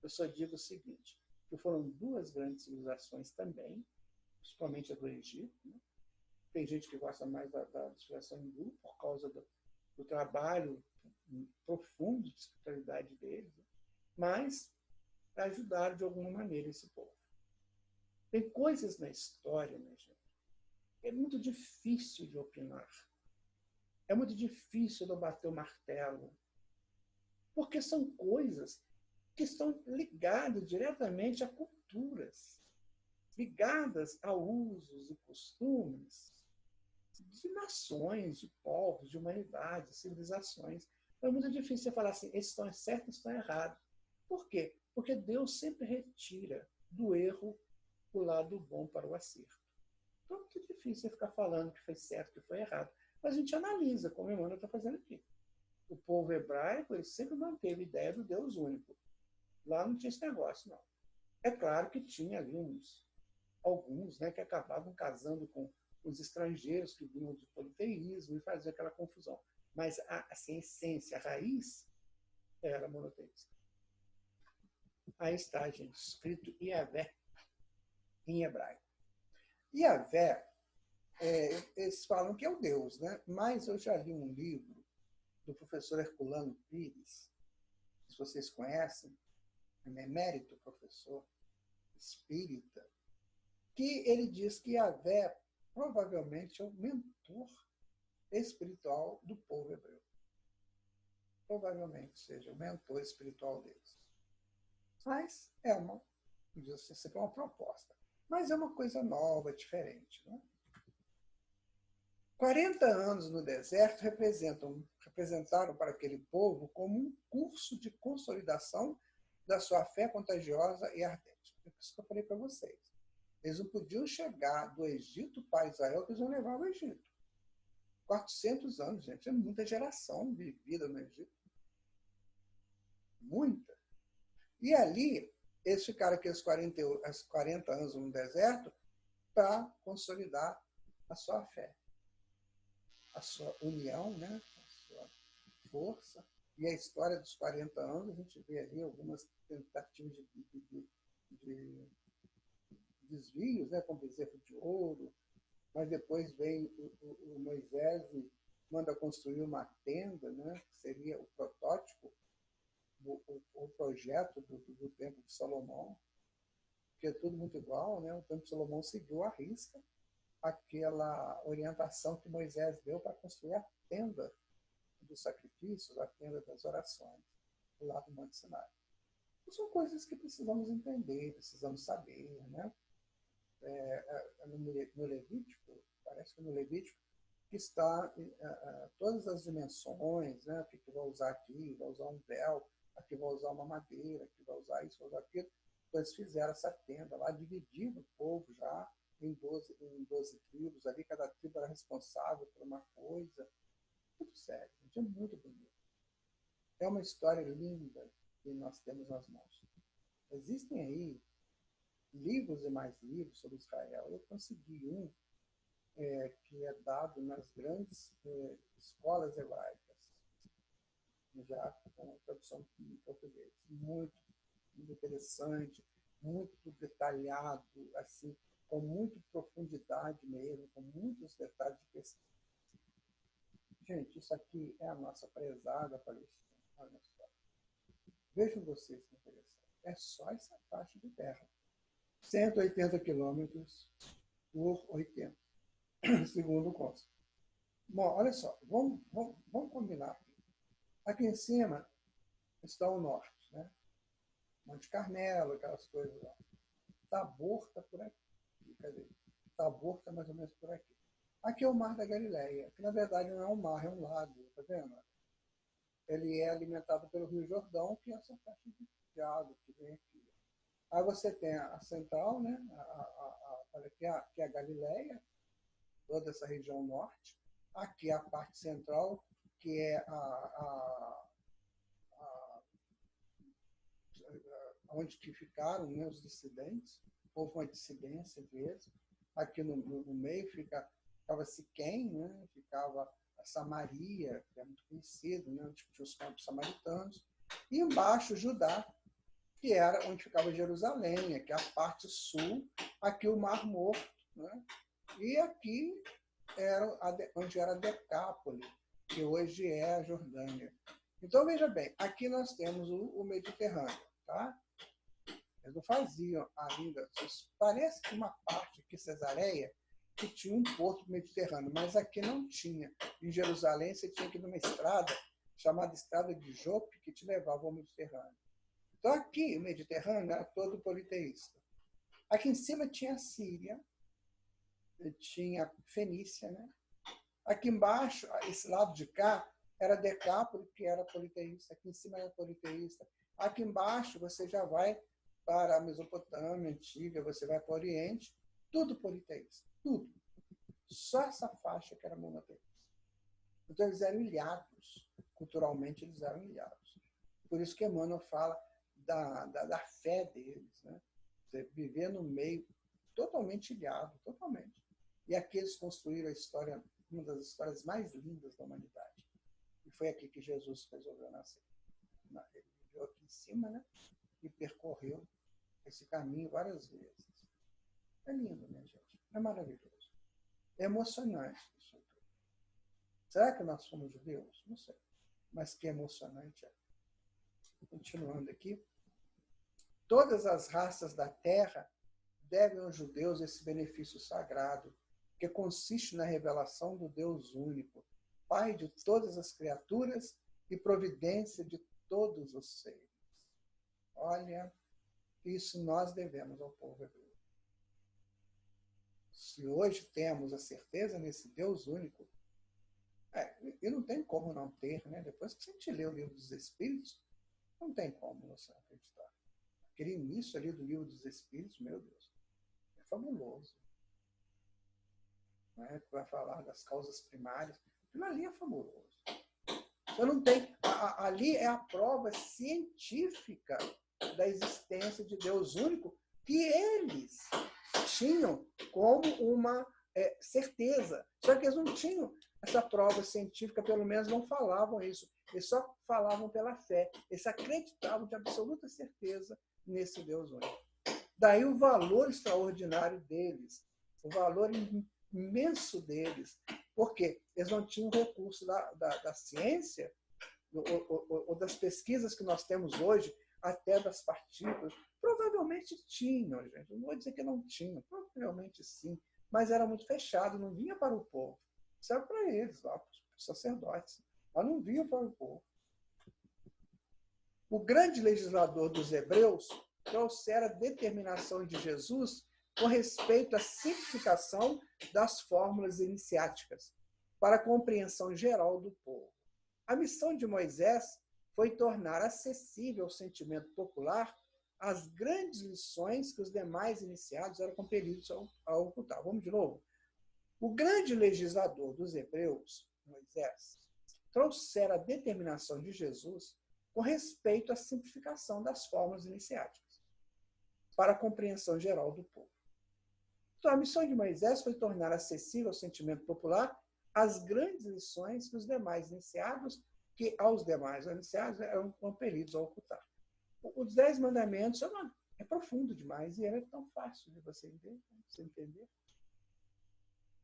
Eu só digo o seguinte, que foram duas grandes civilizações também, principalmente a do Egito. Né? Tem gente que gosta mais da civilização hindu por causa do trabalho profundo de espiritualidade deles, né? Mas ajudaram de alguma maneira esse povo. Tem coisas na história, minha gente, é muito difícil de opinar. É muito difícil de bater o martelo. Porque são coisas que estão ligadas diretamente a culturas, ligadas a usos e costumes de nações, de povos, de humanidades, civilizações. Então, é muito difícil você falar assim, esses estão certos, esses estão errados. Por quê? Porque Deus sempre retira do erro o lado bom para o acerto. Então é muito difícil você ficar falando que foi certo, que foi errado. Mas a gente analisa, como o Emmanuel está fazendo aqui. O povo hebraico ele sempre manteve a ideia do Deus único. Lá não tinha esse negócio, não. É claro que tinha ali alguns, né, que acabavam casando com os estrangeiros que vinham do politeísmo e faziam aquela confusão. Mas assim, a essência, a raiz, era monoteísta. Aí está, gente, escrito Iavé, em hebraico. Iavé, eles falam que é o Deus, né? Mas eu já li um livro do professor Herculano Pires, se vocês conhecem, é um emérito professor espírita, que ele diz que Iavé provavelmente é o mentor espiritual do povo hebreu. Provavelmente seja o mentor espiritual deles. Mas é uma proposta. Mas é uma coisa nova, diferente. Né? 40 anos no deserto representaram para aquele povo como um curso de consolidação da sua fé contagiosa e ardente. É isso que eu falei para vocês. Eles não podiam chegar do Egito para Israel, que eles iam levar ao Egito. 400 anos, gente, é muita geração vivida no Egito. Muita. E ali, eles ficaram aqueles 40 anos no deserto para consolidar a sua fé, a sua união, né? A sua força. E a história dos 40 anos, a gente vê ali algumas tentativas de desvios, né? Como bezerro de ouro, mas depois vem o Moisés e manda construir uma tenda, né? Que seria o protótipo, o projeto do Templo de Salomão, que é tudo muito igual, né? O Templo de Salomão seguiu à risca aquela orientação que Moisés deu para construir a tenda dos sacrifícios, a tenda das orações, lá do Monte Sinai. Então, são coisas que precisamos entender, precisamos saber, né? No Levítico, parece que no Levítico, que está todas as dimensões, né? Aqui que vai usar aqui, vai usar um véu, aqui vai usar uma madeira, aqui vai usar isso, vai usar aquilo. Então, eles fizeram essa tenda lá, dividindo o povo já em 12 tribos, ali cada tribo era responsável por uma coisa. Muito sério, gente, é muito bonito. É uma história linda que nós temos nas mãos. Existem aí livros e mais livros sobre Israel. Eu consegui um que é dado nas grandes escolas hebraicas, já com tradução em português. Muito, muito interessante, muito detalhado, assim, com muita profundidade mesmo, com muitos detalhes de pesquisa. Gente, isso aqui é a nossa prezada Palestina. Olha só. Vejam vocês que interessante. É só essa faixa de terra. 180 quilômetros por 80, segundo o cônsul. Bom, olha só, vamos combinar aqui. Aqui em cima está o norte, né? Monte Carmelo, aquelas coisas lá. Tabor está por aqui. Quer dizer, Tabor está mais ou menos por aqui. Aqui é o Mar da Galileia, que na verdade não é um mar, é um lago, tá vendo? Ele é alimentado pelo Rio Jordão, que é essa faixa de água que vem aqui. Aí você tem a central, né? Que é a Galileia, toda essa região norte. Aqui a parte central, que é onde que ficaram, né, os dissidentes. Houve uma dissidência deles. Aqui no meio ficava Siquém, né? Ficava a Samaria, que é muito conhecido, né? Onde tinha os campos samaritanos. E embaixo Judá, que era onde ficava Jerusalém, aqui a parte sul, aqui o Mar Morto, né? E aqui era onde era Decápole, que hoje é a Jordânia. Então, veja bem, aqui nós temos o Mediterrâneo, tá? Eles não faziam ainda. Parece que uma parte aqui, Cesareia, que tinha um porto mediterrâneo, mas aqui não tinha. Em Jerusalém, você tinha que ir numa estrada chamada Estrada de Jope, que te levava ao Mediterrâneo. Então, aqui, o Mediterrâneo era todo politeísta. Aqui em cima tinha a Síria, tinha a Fenícia, né? Aqui embaixo, esse lado de cá, era Decápole, que era politeísta. Aqui em cima era politeísta. Aqui embaixo, você já vai para a Mesopotâmia antiga, você vai para o Oriente, tudo politeísta, tudo. Só essa faixa que era monoteísta. Então, eles eram ilhados. Culturalmente, eles eram ilhados. Por isso que Emmanuel fala da fé deles, né? Você viver no meio totalmente ilhado, totalmente. E aqui eles construíram a história, uma das histórias mais lindas da humanidade. E foi aqui que Jesus resolveu nascer. Ele viveu aqui em cima, né? E percorreu esse caminho várias vezes. É lindo, minha gente. É maravilhoso. É emocionante isso tudo. Será que nós somos judeus? Não sei. Mas que emocionante é. Continuando aqui. Todas as raças da terra devem aos judeus esse benefício sagrado, que consiste na revelação do Deus único, Pai de todas as criaturas e providência de todos os seres. Olha, isso nós devemos ao povo hebreu. Se hoje temos a certeza nesse Deus único, e não tem como não ter, né? Depois que a gente lê o Livro dos Espíritos, não tem como você acreditar. Aquele início ali do Livro dos Espíritos, meu Deus, é fabuloso. Né? Que vai falar das causas primárias. Aquilo ali é fabuloso. Você não tem. Ali é a prova científica da existência de Deus único que eles tinham como uma certeza. Só que eles não tinham essa prova científica, pelo menos não falavam isso. Eles só falavam pela fé. Eles acreditavam de absoluta certeza nesse Deus único. Daí o valor extraordinário deles, o valor imenso deles. Por quê? Eles não tinham recurso da ciência ou das pesquisas que nós temos hoje, até das partículas. Provavelmente tinham, gente. Não vou dizer que não tinham, provavelmente sim. Mas era muito fechado, não vinha para o povo. Isso era para eles, lá, para os sacerdotes. Mas não vinha para o povo. O grande legislador dos hebreus trouxera a determinação de Jesus com respeito à simplificação das fórmulas iniciáticas para a compreensão geral do povo. A missão de Moisés foi tornar acessível ao sentimento popular as grandes lições que os demais iniciados eram compelidos a ocultar. Vamos de novo. O grande legislador dos hebreus, Moisés, trouxera a determinação de Jesus com respeito à simplificação das fórmulas iniciáticas para a compreensão geral do povo. Então, a missão de Moisés foi tornar acessível ao sentimento popular as grandes lições que os demais iniciados, que aos demais iniciados eram compelidos a ocultar. Os 10 mandamentos é profundo demais e é tão fácil de você entender.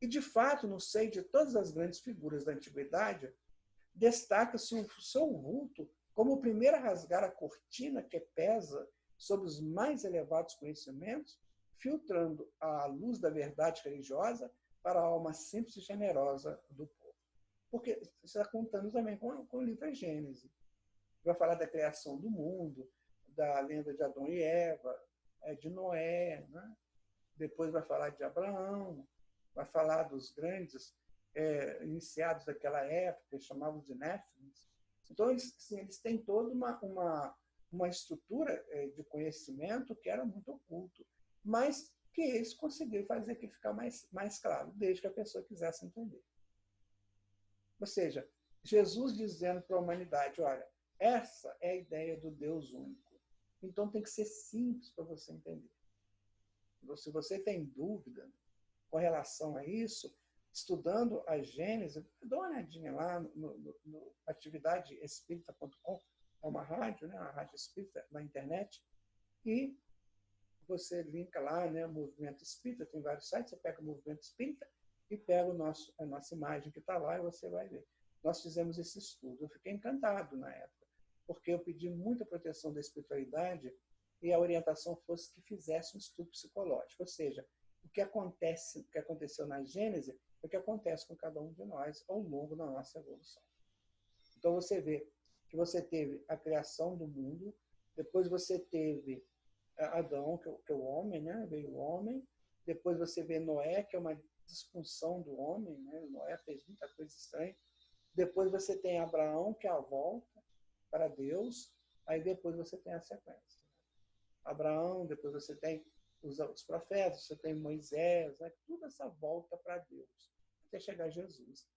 E, de fato, no seio de todas as grandes figuras da antiguidade, destaca-se o seu vulto como o primeiro a rasgar a cortina que pesa sobre os mais elevados conhecimentos, filtrando a luz da verdade religiosa para a alma simples e generosa do povo. Porque você está contando também com o livro Gênesis. Vai falar da criação do mundo, da lenda de Adão e Eva, de Noé, né? Depois vai falar de Abraão, vai falar dos grandes iniciados daquela época, chamavam de Néfilins. Então, eles têm toda uma estrutura de conhecimento que era muito oculto, mas que eles conseguiram fazer que ficar mais claro, desde que a pessoa quisesse entender. Ou seja, Jesus dizendo para a humanidade, olha, essa é a ideia do Deus único. Então tem que ser simples para você entender. Se você tem dúvida com relação a isso, estudando a Gênesis, dá uma olhadinha lá no atividadeespírita.com, é uma rádio, né, uma rádio espírita na internet, e você linka lá, né, Movimento Espírita, tem vários sites, você pega o Movimento Espírita e pega a nossa imagem que está lá e você vai ver. Nós fizemos esse estudo. Eu fiquei encantado na época, porque eu pedi muita proteção da espiritualidade e a orientação fosse que fizesse um estudo psicológico. Ou seja, o que aconteceu na Gênese é o que acontece com cada um de nós ao longo da nossa evolução. Então você vê que você teve a criação do mundo, depois você teve Adão, que é o homem, né? Veio o homem, depois você vê Noé, que é uma disfunção do homem, né? Noé fez muita coisa estranha. Depois você tem Abraão, que é a volta para Deus, aí depois você tem a sequência. Abraão, depois você tem os profetas, você tem Moisés, né? Tudo essa volta para Deus, até chegar a Jesus,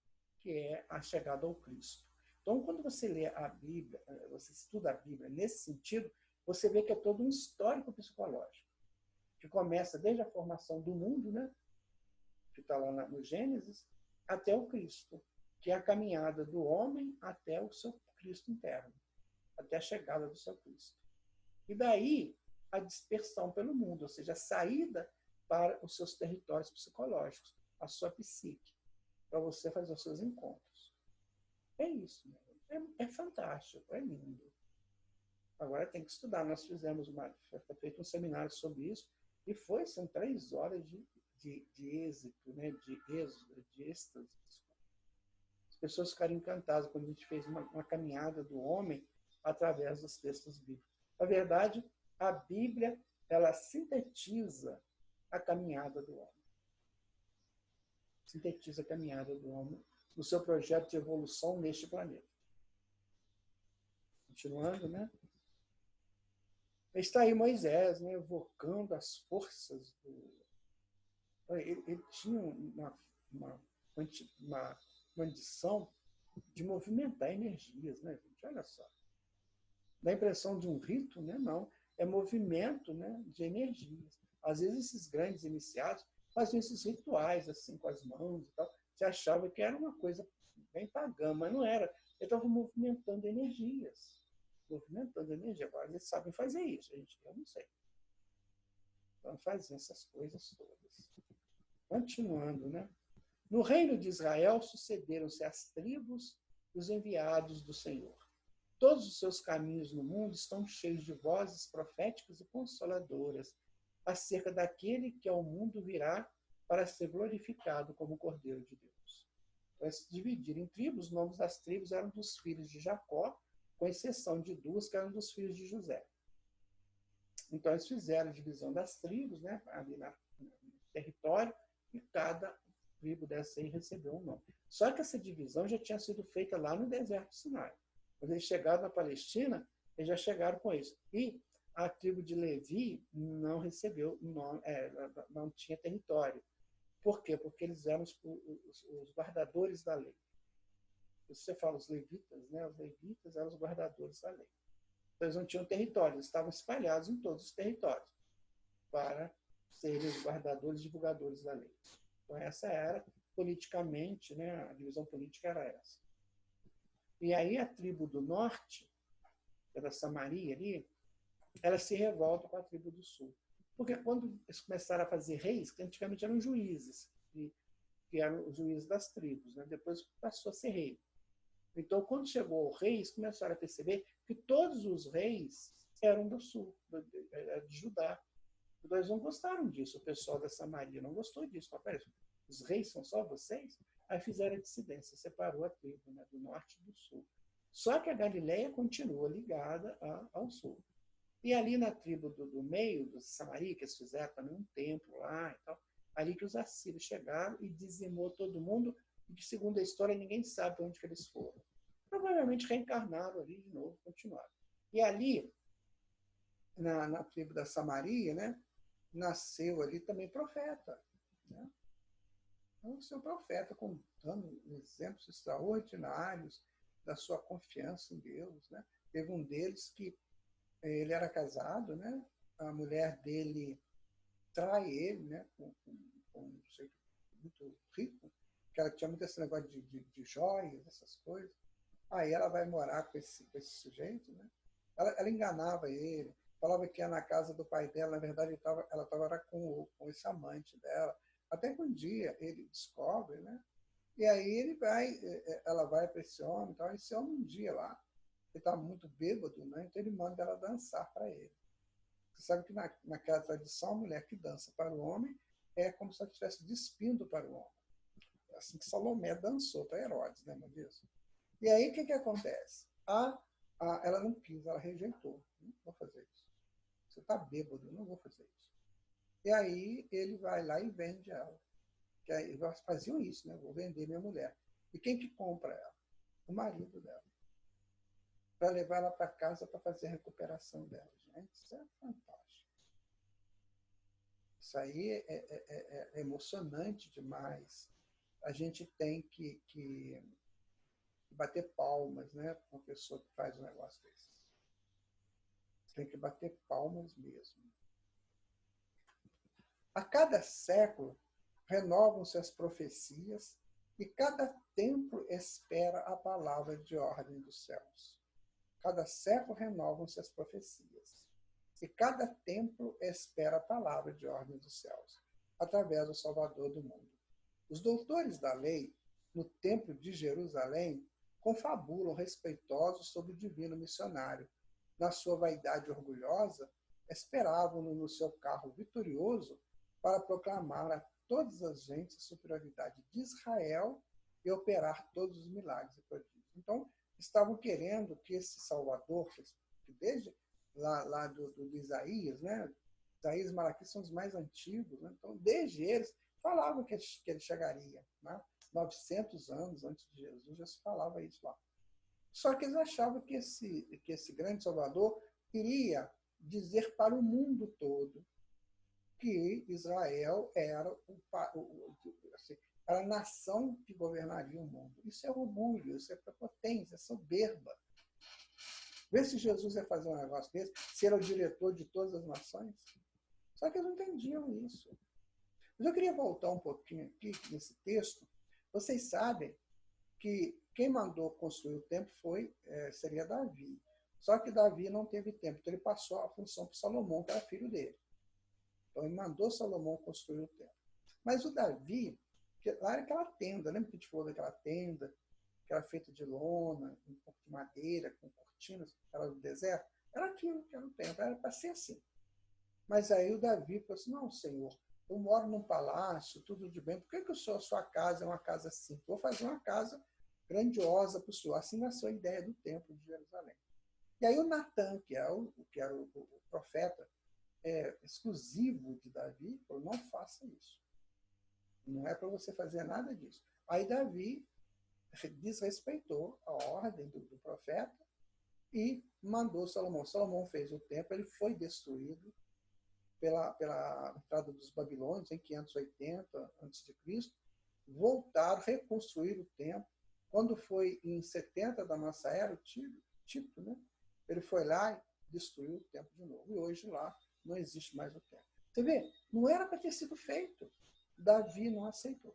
que é a chegada ao Cristo. Então, quando você lê a Bíblia, você estuda a Bíblia nesse sentido, você vê que é todo um histórico psicológico, que começa desde a formação do mundo, né? Que está lá no Gênesis, até o Cristo, que é a caminhada do homem até o seu Cristo interno, até a chegada do seu Cristo. E daí a dispersão pelo mundo, ou seja, a saída para os seus territórios psicológicos, a sua psique, para você fazer os seus encontros. É isso, né? É fantástico, é lindo. Agora tem que estudar. Nós fizemos feito um seminário sobre isso e são 3 horas de êxito, né? de êxtase. As pessoas ficaram encantadas quando a gente fez uma caminhada do homem através dos textos bíblicos. Na verdade, a Bíblia, ela sintetiza a caminhada do homem. Sintetiza a caminhada do homem no seu projeto de evolução neste planeta. Continuando, né? Está aí Moisés, né, evocando as forças do... Ele tinha uma condição de movimentar energias, né, gente? Olha só. Dá a impressão de um rito, né? Não. É movimento, né, de energias. Às vezes, esses grandes iniciados faziam esses rituais, assim, com as mãos e tal. Você achava que era uma coisa bem pagã, mas não era. Ele estava movimentando energias. Movimentando energia. Agora, eles sabem fazer isso, gente. Eu não sei. Então, fazem essas coisas todas. Continuando, né? No reino de Israel sucederam-se as tribos dos enviados do Senhor. Todos os seus caminhos no mundo estão cheios de vozes proféticas e consoladoras acerca daquele que ao mundo virá para ser glorificado como o Cordeiro de Deus. Para se dividir em tribos, os nomes das tribos eram dos filhos de Jacó, com exceção de 2 que eram dos filhos de José. Então, eles fizeram a divisão das tribos, né, ali no território, e cada tribo dessa aí recebeu um nome. Só que essa divisão já tinha sido feita lá no deserto do Sinai. Quando eles chegaram na Palestina, eles já chegaram com isso. E a tribo de Levi não recebeu nome, não tinha território. Por quê? Porque eles eram os guardadores da lei. Você fala os levitas, né? Os levitas eram os guardadores da lei. Então, eles não tinham território, eles estavam espalhados em todos os territórios para serem os guardadores e divulgadores da lei. Então, essa era, politicamente, né? A divisão política era essa. E aí a tribo do norte, que é da Samaria ali, ela se revolta com a tribo do sul. Porque quando eles começaram a fazer reis, que antigamente eram juízes, que eram os juízes das tribos, né? Depois passou a ser rei. Então, quando chegou ao rei, eles começaram a perceber que todos os reis eram do sul, de Judá. Então, eles não gostaram disso, o pessoal da Samaria não gostou disso. Os reis são só vocês? Aí fizeram a dissidência, separou a tribo, né, do norte e do sul. Só que a Galileia continua ligada ao sul. E ali na tribo do meio, dos Samaria, que eles fizeram também um templo lá e tal, ali que os assírios chegaram e dizimou todo mundo, e que, segundo a história, ninguém sabe para onde que eles foram. Provavelmente reencarnaram ali de novo, continuaram. E ali, na tribo da Samaria, né, nasceu ali também profeta. Né? Então, o seu profeta, dando exemplos extraordinários da sua confiança em Deus. Né? Teve um deles que ele era casado, né? A mulher dele trai ele, né? Com um sujeito muito rico, que ela tinha muito esse negócio de joias, essas coisas. Aí ela vai morar com esse sujeito, né? Ela enganava ele, falava que ia na casa do pai dela, na verdade ela estava com esse amante dela. Até que um dia ele descobre, né? E aí ela vai para esse homem, então esse homem um dia lá, ele estava muito bêbado, né? Então ele manda ela dançar para ele. Você sabe que naquela tradição, a mulher que dança para o homem é como se ela estivesse despindo para o homem. É assim que Salomé dançou para Herodes, lembra disso? E aí o que acontece? Ela não quis, ela rejeitou. Não vou fazer isso. Você está bêbado, não vou fazer isso. E aí ele vai lá e vende ela. Que aí, faziam isso, né? Vou vender minha mulher. E quem que compra ela? O marido dela. Para levar ela para casa para fazer a recuperação dela. Gente, isso é fantástico. Isso aí é emocionante demais. A gente tem que bater palmas, né, para uma pessoa que faz um negócio desse. Tem que bater palmas mesmo. A cada século, renovam-se as profecias e cada templo espera a palavra de ordem dos céus. Cada século renovam-se as profecias. E cada templo espera a palavra de ordem dos céus, através do Salvador do mundo. Os doutores da lei, no templo de Jerusalém, confabulam respeitosos sobre o divino missionário. Na sua vaidade orgulhosa, esperavam-no no seu carro vitorioso para proclamar a todas as gentes a superioridade de Israel e operar todos os milagres e prodígios. Então, estavam querendo que esse Salvador, que desde lá do Isaías, né? Isaías e Malaquias são os mais antigos, né? Então, desde eles, falavam que ele chegaria. Né? 900 anos antes de Jesus já se falava isso lá. Só que eles achavam que esse grande Salvador iria dizer para o mundo todo que Israel era a nação que governaria o mundo. Isso é orgulho, isso é prepotência, é soberba. Vê se Jesus ia fazer um negócio desse, se ele é o diretor de todas as nações. Só que eles não entendiam isso. Mas eu queria voltar um pouquinho aqui nesse texto. Vocês sabem que quem mandou construir o templo seria Davi. Só que Davi não teve tempo, então ele passou a função para Salomão, que era filho dele. Então ele mandou Salomão construir o templo. Mas o Davi, lá era aquela tenda, lembra que a gente falou daquela tenda, que era feita de lona, um pouco de madeira, com cortinas, era do deserto? Era aquilo que era o templo, era para ser assim. Mas aí o Davi falou assim, não, Senhor, eu moro num palácio, tudo de bem, por que a sua casa é uma casa simples? Vou fazer uma casa grandiosa para o Senhor. Assim nasceu a ideia do templo de Jerusalém. E aí o Natan, que era o profeta exclusivo de Davi, falou, não faça isso. Não é para você fazer nada disso. Aí Davi desrespeitou a ordem do profeta e mandou Salomão. Salomão fez o templo, ele foi destruído pela entrada dos babilônios em 580 a.C., voltaram, reconstruíram o templo. Quando foi em 70 da nossa era, o Tito, né? Ele foi lá e destruiu o templo de novo. E hoje lá não existe mais o templo. Você vê, não era para ter sido feito. Davi não aceitou.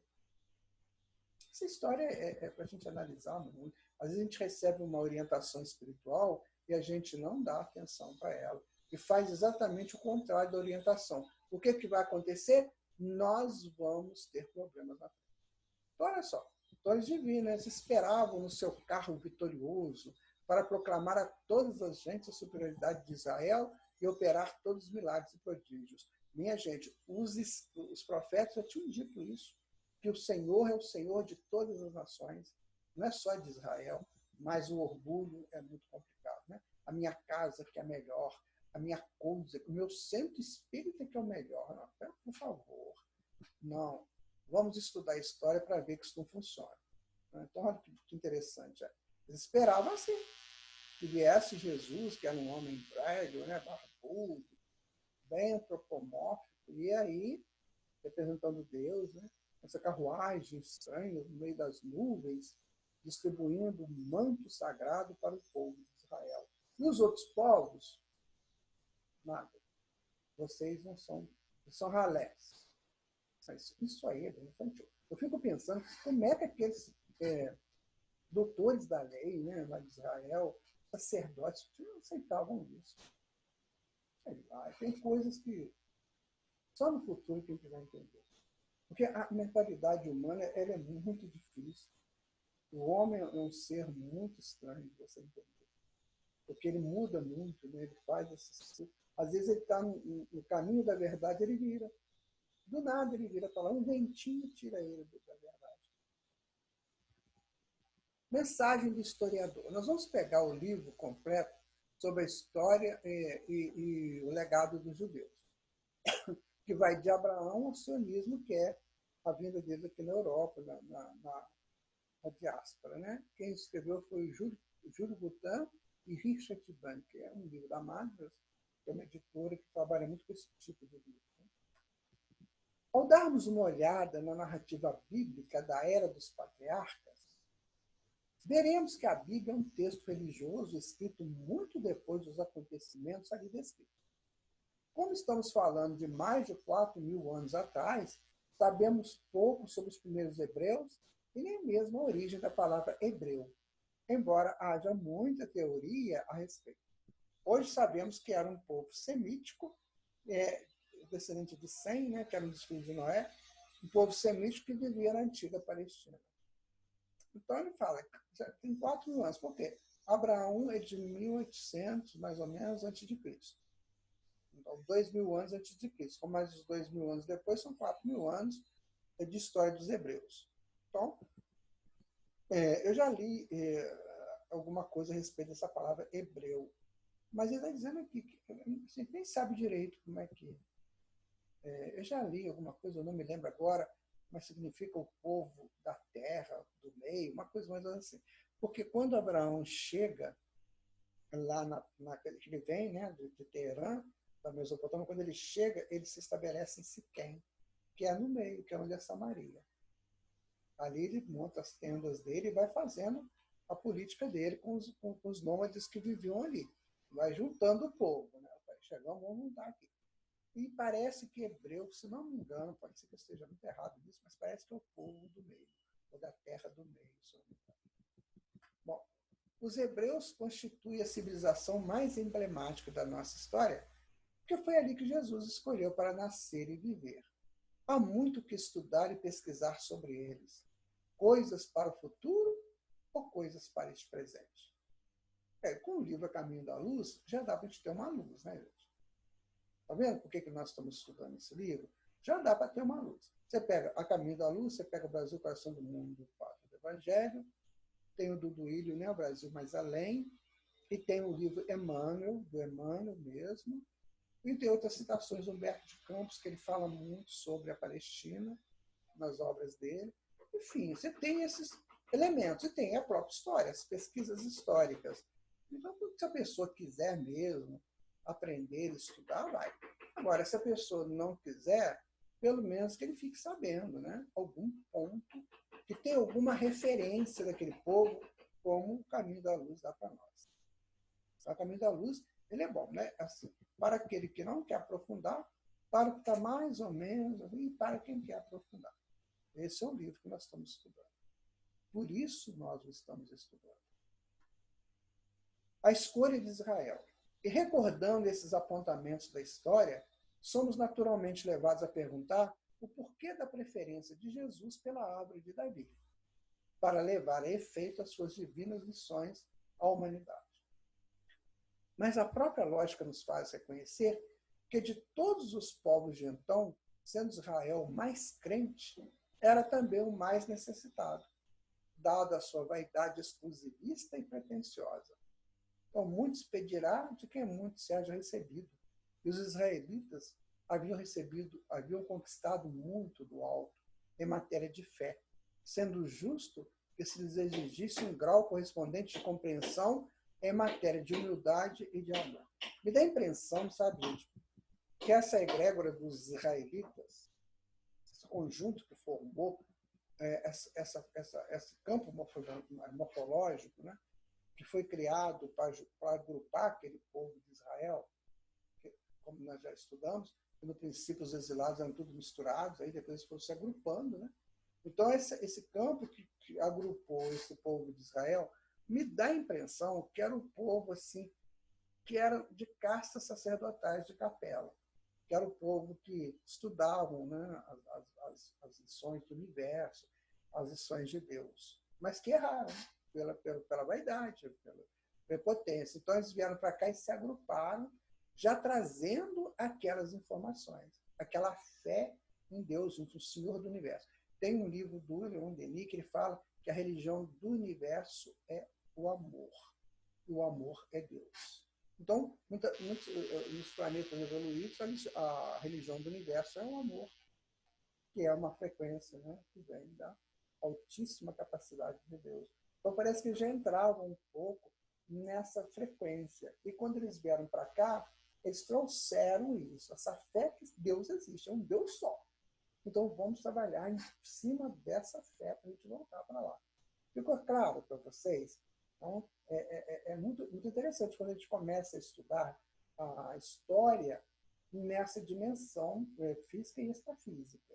Essa história é para a gente analisar muito. Às vezes a gente recebe uma orientação espiritual e a gente não dá atenção para ela. E faz exatamente o contrário da orientação. O que vai acontecer? Nós vamos ter problemas na frente. Então, olha só, os divinos esperavam no seu carro vitorioso para proclamar a todas as gentes a superioridade de Israel e operar todos os milagres e prodígios. Minha gente, os profetas já tinham dito isso, que o Senhor é o Senhor de todas as nações, não é só de Israel, mas o orgulho é muito complicado. Né? A minha casa que é melhor, a minha coisa, o meu centro espírita que é o melhor. Não, por favor. Não. Vamos estudar a história para ver que isso não funciona. Então, olha que interessante. Eles esperavam assim, que viesse Jesus, que era um homem velho, né, barbudo, bem antropomórfico, e aí, representando Deus, né, essa carruagem estranha no meio das nuvens, distribuindo um manto sagrado para o povo de Israel. E os outros povos, nada. Vocês não são, são ralés. Mas isso aí é bem infantil. Eu fico pensando como é que aqueles doutores da lei, né, lá de Israel, sacerdotes, não aceitavam isso. Sei lá, tem coisas que só no futuro que a gente vai entender. Porque a mentalidade humana ela é muito difícil. O homem é um ser muito estranho de você entender. Porque ele muda muito, né? Ele faz esses... Às vezes ele está no caminho da verdade, ele vira. Do nada ele vira para lá, um ventinho tira ele da verdade. Mensagem do historiador. Nós vamos pegar o livro completo sobre a história e o legado dos judeus, que vai de Abraão ao sionismo, que é a vinda deles aqui na Europa, na diáspora. Né? Quem escreveu foi Júlio Boutin e Richard Bank, que é um livro da Madras, que é uma editora que trabalha muito com esse tipo de livro. Ao darmos uma olhada na narrativa bíblica da Era dos Patriarcas, veremos que a Bíblia é um texto religioso escrito muito depois dos acontecimentos ali descritos. Como estamos falando de mais de 4.000 anos atrás, sabemos pouco sobre os primeiros hebreus e nem mesmo a origem da palavra hebreu, embora haja muita teoria a respeito. Hoje sabemos que era um povo semítico, descendente de Sem, né, que era um dos filhos de Noé, um povo semítico que vivia na antiga Palestina. Então ele fala, já tem 4.000 anos. Por quê? Abraão é de 1800, mais ou menos, antes de Cristo. Então, 2.000 anos antes de Cristo. Com mais os 2.000 anos depois, são 4.000 anos de história dos hebreus. Então, eu já li alguma coisa a respeito dessa palavra hebreu. Mas ele está dizendo aqui que a gente nem sabe direito como é que é. Eu já li alguma coisa, eu não me lembro agora, mas significa o povo da terra, do meio, uma coisa mais assim. Porque quando Abraão chega lá que ele vem, né, de Teherã, da Mesopotâmia, quando ele chega, ele se estabelece em Siquém, que é no meio, que é onde é Samaria. Ali ele monta as tendas dele e vai fazendo a política dele com os nômades que viviam ali. Vai juntando o povo. Né? Chegamos, vamos juntar aqui. E parece que hebreu, se não me engano, pode ser que eu esteja muito errado nisso, mas parece que é o povo do meio, ou da terra do meio. Bom, os hebreus constituem a civilização mais emblemática da nossa história, porque foi ali que Jesus escolheu para nascer e viver. Há muito que estudar e pesquisar sobre eles. Coisas para o futuro ou coisas para este presente? Com o livro A Caminho da Luz, já dá para a gente ter uma luz, né, gente? Está vendo por que nós estamos estudando esse livro? Já dá para ter uma luz. Você pega A Caminho da Luz, você pega o Brasil, Coração do Mundo, do Pátria do Evangelho, tem o do Duílio, né, O Brasil Mais Além, e tem o livro Emmanuel, do Emmanuel mesmo, e tem outras citações do Humberto de Campos, que ele fala muito sobre a Palestina, nas obras dele. Enfim, você tem esses elementos, e tem a própria história, as pesquisas históricas. Então, se a pessoa quiser mesmo aprender, estudar, vai. Agora, se a pessoa não quiser, pelo menos que ele fique sabendo, né? Algum ponto, que tem alguma referência daquele povo, como o Caminho da Luz dá para nós. O Caminho da Luz, ele é bom, né? Assim, para aquele que não quer aprofundar, para o que está mais ou menos, e para quem quer aprofundar. Esse é o livro que nós estamos estudando. Por isso nós o estamos estudando. A escolha de Israel. E recordando esses apontamentos da história, somos naturalmente levados a perguntar o porquê da preferência de Jesus pela árvore de Davi, para levar a efeito as suas divinas missões à humanidade. Mas a própria lógica nos faz reconhecer que de todos os povos de então, sendo Israel o mais crente, era também o mais necessitado, dada a sua vaidade exclusivista e pretensiosa. Então, muito se pedirá de quem muito se haja recebido. E os israelitas haviam conquistado muito do alto em matéria de fé, sendo justo que se lhes exigisse um grau correspondente de compreensão em matéria de humildade e de amor. Me dá a impressão, sabe, gente, que essa egrégora dos israelitas, esse conjunto que formou esse campo morfológico, né, que foi criado para agrupar aquele povo de Israel, que, como nós já estudamos, que no princípio os exilados eram tudo misturados, aí depois eles foram se agrupando, né? Então, esse campo que agrupou esse povo de Israel me dá a impressão que era um povo assim, que era de castas sacerdotais de capela, que era o povo que estudavam, né, as lições do universo, as lições de Deus, mas que erraram pela vaidade, pela prepotência. Então, eles vieram para cá e se agruparam, já trazendo aquelas informações, aquela fé em Deus, no Senhor do Universo. Tem um livro do Leon Denis que ele fala que a religião do universo é o amor. E o amor é Deus. Então, muitos nos planetas evoluídos, a religião do universo é o amor, que é uma frequência, né, que vem da altíssima capacidade de Deus. Então, parece que já entravam um pouco nessa frequência. E quando eles vieram para cá, eles trouxeram isso, essa fé que Deus existe, é um Deus só. Então, vamos trabalhar em cima dessa fé para a gente voltar para lá. Ficou claro para vocês? Então, é muito, muito interessante quando a gente começa a estudar a história nessa dimensão física e extrafísica,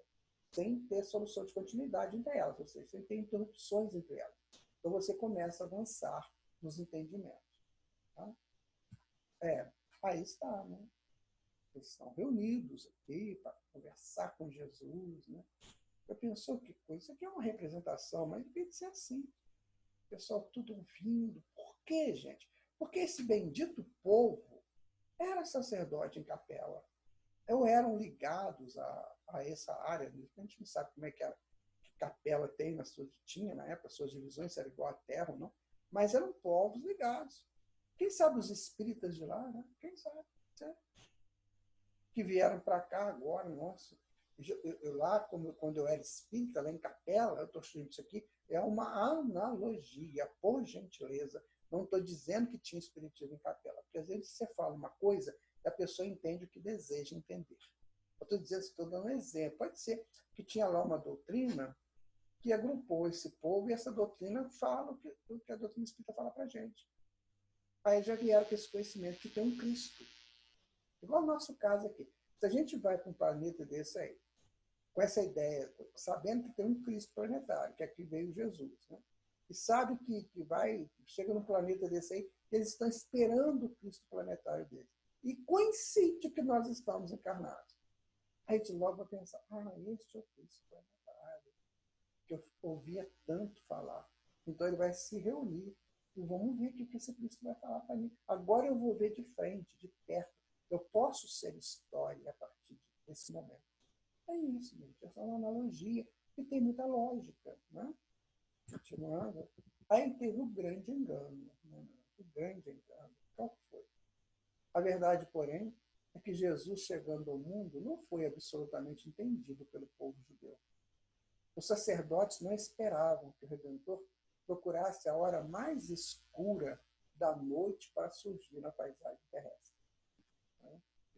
sem ter solução de continuidade entre elas, ou seja, sem ter interrupções entre elas. Então, você começa a avançar nos entendimentos. Tá? Aí está, né? Eles estão reunidos aqui para conversar com Jesus, né? Eu pensou que coisa, isso aqui é uma representação, mas devia ser assim. O pessoal tudo ouvindo. Por quê, gente? Porque esse bendito povo era sacerdote em capela. Ou eram ligados a essa área. A gente não sabe como é que capela tem tinha na época, suas divisões, se era igual à terra ou não. Mas eram povos ligados. Quem sabe os espíritas de lá, né? Quem sabe? Certo? Que vieram para cá agora, nossa. Eu lá, quando eu era espírita, lá em capela, eu estou escrevendo isso aqui, é uma analogia, por gentileza. Não estou dizendo que tinha espiritismo em capela, porque às vezes você fala uma coisa e a pessoa entende o que deseja entender. Eu estou dizendo, estou dando um exemplo. Pode ser que tinha lá uma doutrina que agrupou esse povo e essa doutrina fala o que a doutrina espírita fala para a gente. Aí já vieram com esse conhecimento que tem um Cristo. Igual o nosso caso aqui. Se a gente vai para um planeta desse aí, com essa ideia, sabendo que tem um Cristo planetário, que aqui veio Jesus, né? E sabe que chega num planeta desse aí, eles estão esperando o Cristo planetário deles. E coincide que nós estamos encarnados. A gente logo vai pensar, este é o Cristo planetário, que eu ouvia tanto falar. Então ele vai se reunir e vamos ver o que esse Cristo vai falar para mim. Agora eu vou ver de frente, de perto. Eu posso ser história a partir desse momento. É isso, gente. Essa é uma analogia que tem muita lógica. Né? Continuando. Aí teve o grande engano. Né? O grande engano. Qual foi? A verdade, porém, é que Jesus, chegando ao mundo, não foi absolutamente entendido pelo povo judeu. Os sacerdotes não esperavam que o Redentor procurasse a hora mais escura da noite para surgir na paisagem terrestre.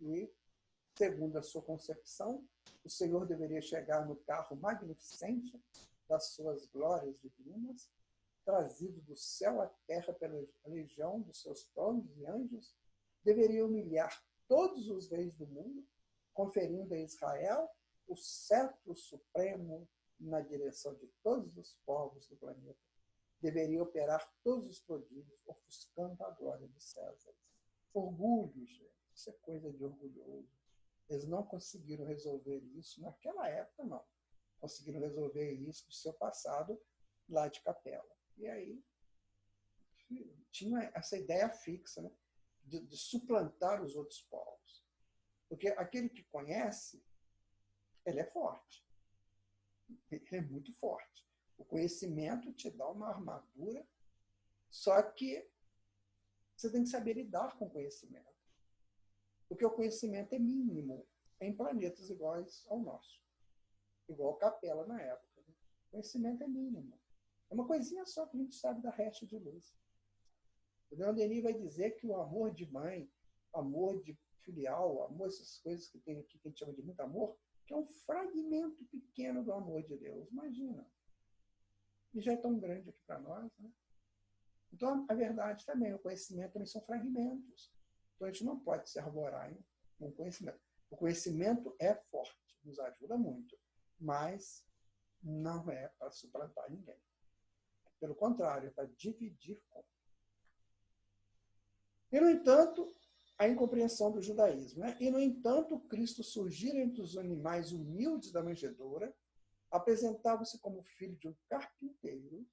E, segundo a sua concepção, o Senhor deveria chegar no carro magnificente das suas glórias divinas, trazido do céu à terra pela legião dos seus tronos e anjos, deveria humilhar todos os reis do mundo, conferindo a Israel o cetro supremo na direção de todos os povos do planeta. Deveria operar todos os prodígios, ofuscando a glória de César. Orgulho, gente. Isso é coisa de orgulhoso. Eles não conseguiram resolver isso naquela época, não. Conseguiram resolver isso do seu passado lá de capela. E aí tinha essa ideia fixa, né? de suplantar os outros povos. Porque aquele que conhece, ele é forte. Ele é muito forte. O conhecimento te dá uma armadura, só que Você tem que saber lidar com o conhecimento. Porque o conhecimento é mínimo em planetas iguais ao nosso. Igual Capela na época. O conhecimento é mínimo. É uma coisinha só que a gente sabe da resta de luz. O Leon Denis vai dizer que o amor de mãe, amor de filial, amor, essas coisas que tem aqui, que a gente chama de muito amor, que é um fragmento pequeno do amor de Deus. Imagina. E já é tão grande aqui para nós, né? Então, a verdade também, o conhecimento também são fragmentos. Então, a gente não pode se arvorar em um conhecimento. O conhecimento é forte, nos ajuda muito, mas não é para suplantar ninguém. Pelo contrário, é para dividir com. E, no entanto, a incompreensão do judaísmo. Né? E, no entanto, Cristo surgir entre os animais humildes da manjedoura, apresentava-se como filho de um carpinteiro,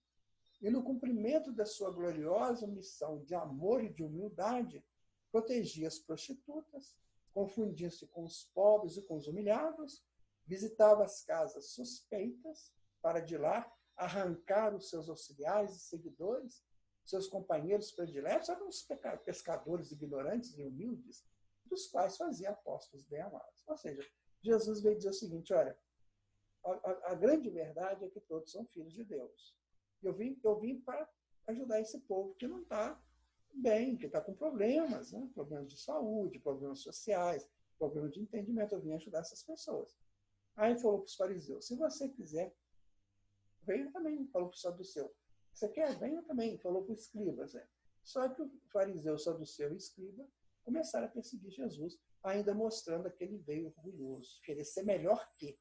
e, no cumprimento da sua gloriosa missão de amor e de humildade, protegia as prostitutas, confundia-se com os pobres e com os humilhados, visitava as casas suspeitas para de lá arrancar os seus auxiliares e seguidores, seus companheiros prediletos, eram os pescadores ignorantes e humildes, dos quais fazia apóstolos bem amados. Ou seja, Jesus veio dizer o seguinte, olha, a grande verdade é que todos são filhos de Deus. Eu vim para ajudar esse povo que não está bem, que está com problemas, né? Problemas de saúde, problemas sociais, problemas de entendimento. Eu vim ajudar essas pessoas. Aí falou para os fariseus, se você quiser, venha também. Falou para o saduceu, você quer? Venha também. Falou para o escriba. Né? Só que o fariseu, o saduceu e o escriba começaram a perseguir Jesus, ainda mostrando que ele veio orgulhoso, querer ser melhor que.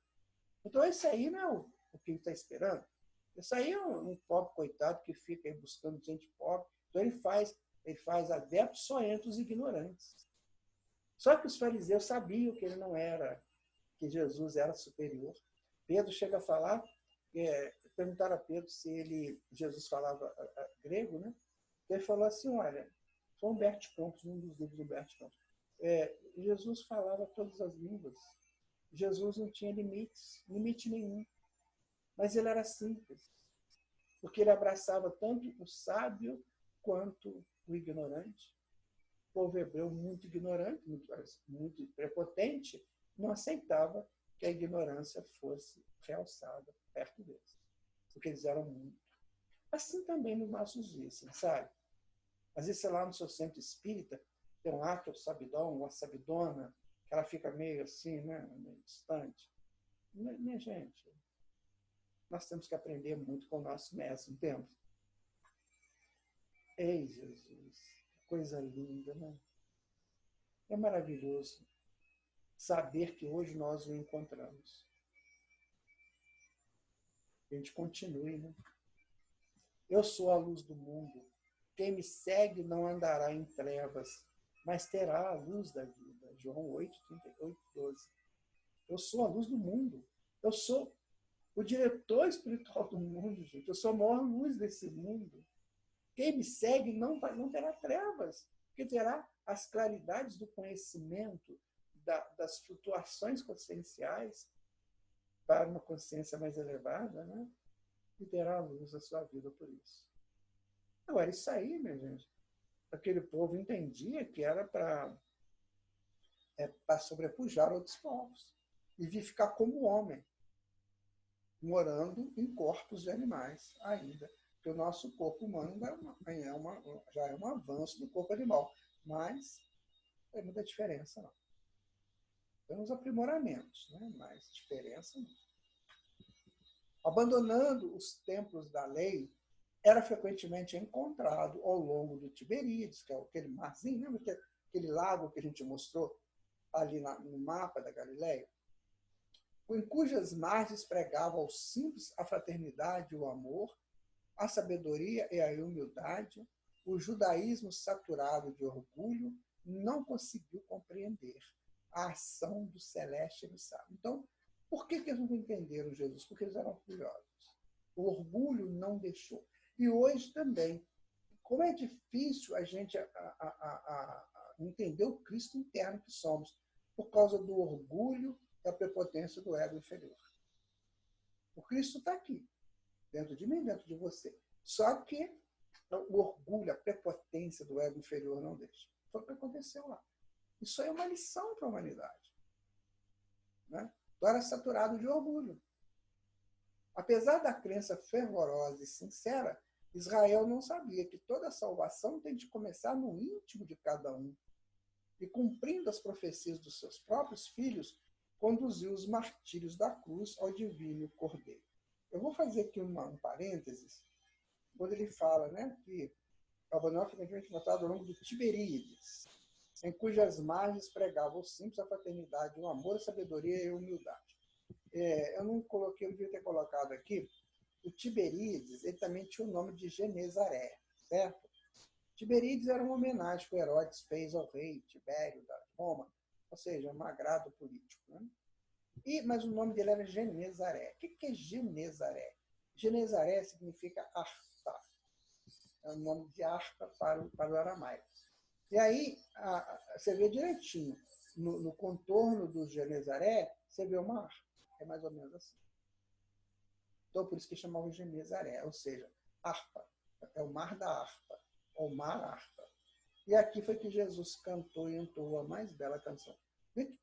Então, esse aí não é o que ele está esperando. Esse aí é um pobre coitado que fica aí buscando gente pobre. Então, ele faz adeptos só entre os ignorantes. Só que os fariseus sabiam que ele não era, que Jesus era superior. Pedro chega a falar, perguntaram a Pedro se Jesus falava grego, né? Ele falou assim, olha, foi Humberto Campos, um dos livros do Humberto Campos. Jesus falava todas as línguas. Jesus não tinha limite nenhum. Mas ele era simples, porque ele abraçava tanto o sábio quanto o ignorante. O povo hebreu, muito ignorante, muito prepotente, não aceitava que a ignorância fosse realçada perto deles, porque eles eram muito. Assim também nos nossos dias, sabe? Às vezes, sei lá, no seu centro espírita, tem um ato sabidão, uma sabidona, que ela fica meio assim, né, meio distante. Minha gente, nós temos que aprender muito com o nosso mestre, não temos? Ei, Jesus, que coisa linda, né? É maravilhoso saber que hoje nós o encontramos. A gente continue, né? Eu sou a luz do mundo. Quem me segue não andará em trevas, mas terá a luz da vida. João 8, 38, 12. Eu sou a luz do mundo. Eu sou o diretor espiritual do mundo, gente. Eu sou a maior luz desse mundo. Quem me segue não terá trevas, porque terá as claridades do conhecimento, das flutuações conscienciais para uma consciência mais elevada, né? E terá a luz da sua vida por isso. Agora, isso aí, minha gente, aquele povo entendia que era para sobrepujar outros povos e vir ficar como homem, morando em corpos de animais ainda. Porque o nosso corpo humano já é um avanço do corpo animal, mas não tem muita diferença, não. Temos aprimoramentos, né? Mas diferença não. Abandonando os templos da lei, era frequentemente encontrado ao longo do Tiberíades, que é aquele marzinho, lembra aquele lago que a gente mostrou ali no mapa da Galileia? Em cujas margens pregava aos simples a fraternidade e o amor, a sabedoria e a humildade, o judaísmo saturado de orgulho não conseguiu compreender a ação do celeste e do sábio. Então, por que eles não entenderam Jesus? Porque eles eram orgulhosos. O orgulho não deixou. E hoje também. Como é difícil a gente entender o Cristo interno que somos, por causa do orgulho, da prepotência do ego inferior. O Cristo está aqui, dentro de mim, dentro de você. Só que O orgulho, a prepotência do ego inferior não deixa. Foi o que aconteceu lá. Isso aí é uma lição para a humanidade. Né? Então era saturado de orgulho. Apesar da crença fervorosa e sincera, Israel não sabia que toda a salvação tem de começar no íntimo de cada um. E cumprindo as profecias dos seus próprios filhos, conduziu os martírios da cruz ao divino Cordeiro. Eu vou fazer aqui um parênteses, quando ele fala, né, que Abravanel foi frequentemente notado ao longo do Tiberíades, em cujas margens pregava aos simples a fraternidade, o amor, a sabedoria e a humildade. Eu não coloquei, eu devia ter colocado aqui, o Tiberíades, ele também tinha o nome de Genezaré, certo? Tiberíades era uma homenagem que o Herodes fez ao rei Tibério da Roma, ou seja, um agrado político. Né? Mas o nome dele era Genezaré. O que é Genezaré? Genezaré significa harpa. É o nome de harpa para o aramaico. E aí, você vê direitinho, no contorno do Genezaré, você vê uma harpa. É mais ou menos assim. Então, por isso que chamavam Genezaré, ou seja, harpa. É o mar da harpa, ou mar harpa. E aqui foi que Jesus cantou e entoou a mais bela canção. Vê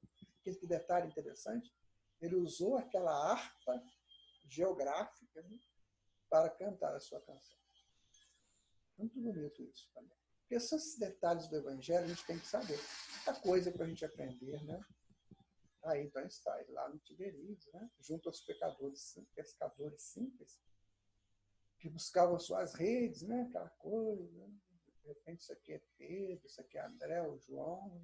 que detalhe interessante? Ele usou aquela harpa geográfica, né, para cantar a sua canção. Muito bonito isso também. Porque esses detalhes do Evangelho a gente tem que saber. Muita coisa para a gente aprender, né? Aí então está ele lá no Tiberíades, né? Junto aos pescadores simples, que buscavam suas redes, né? Aquela coisa. Né? De repente, isso aqui é Pedro, isso aqui é André, o João,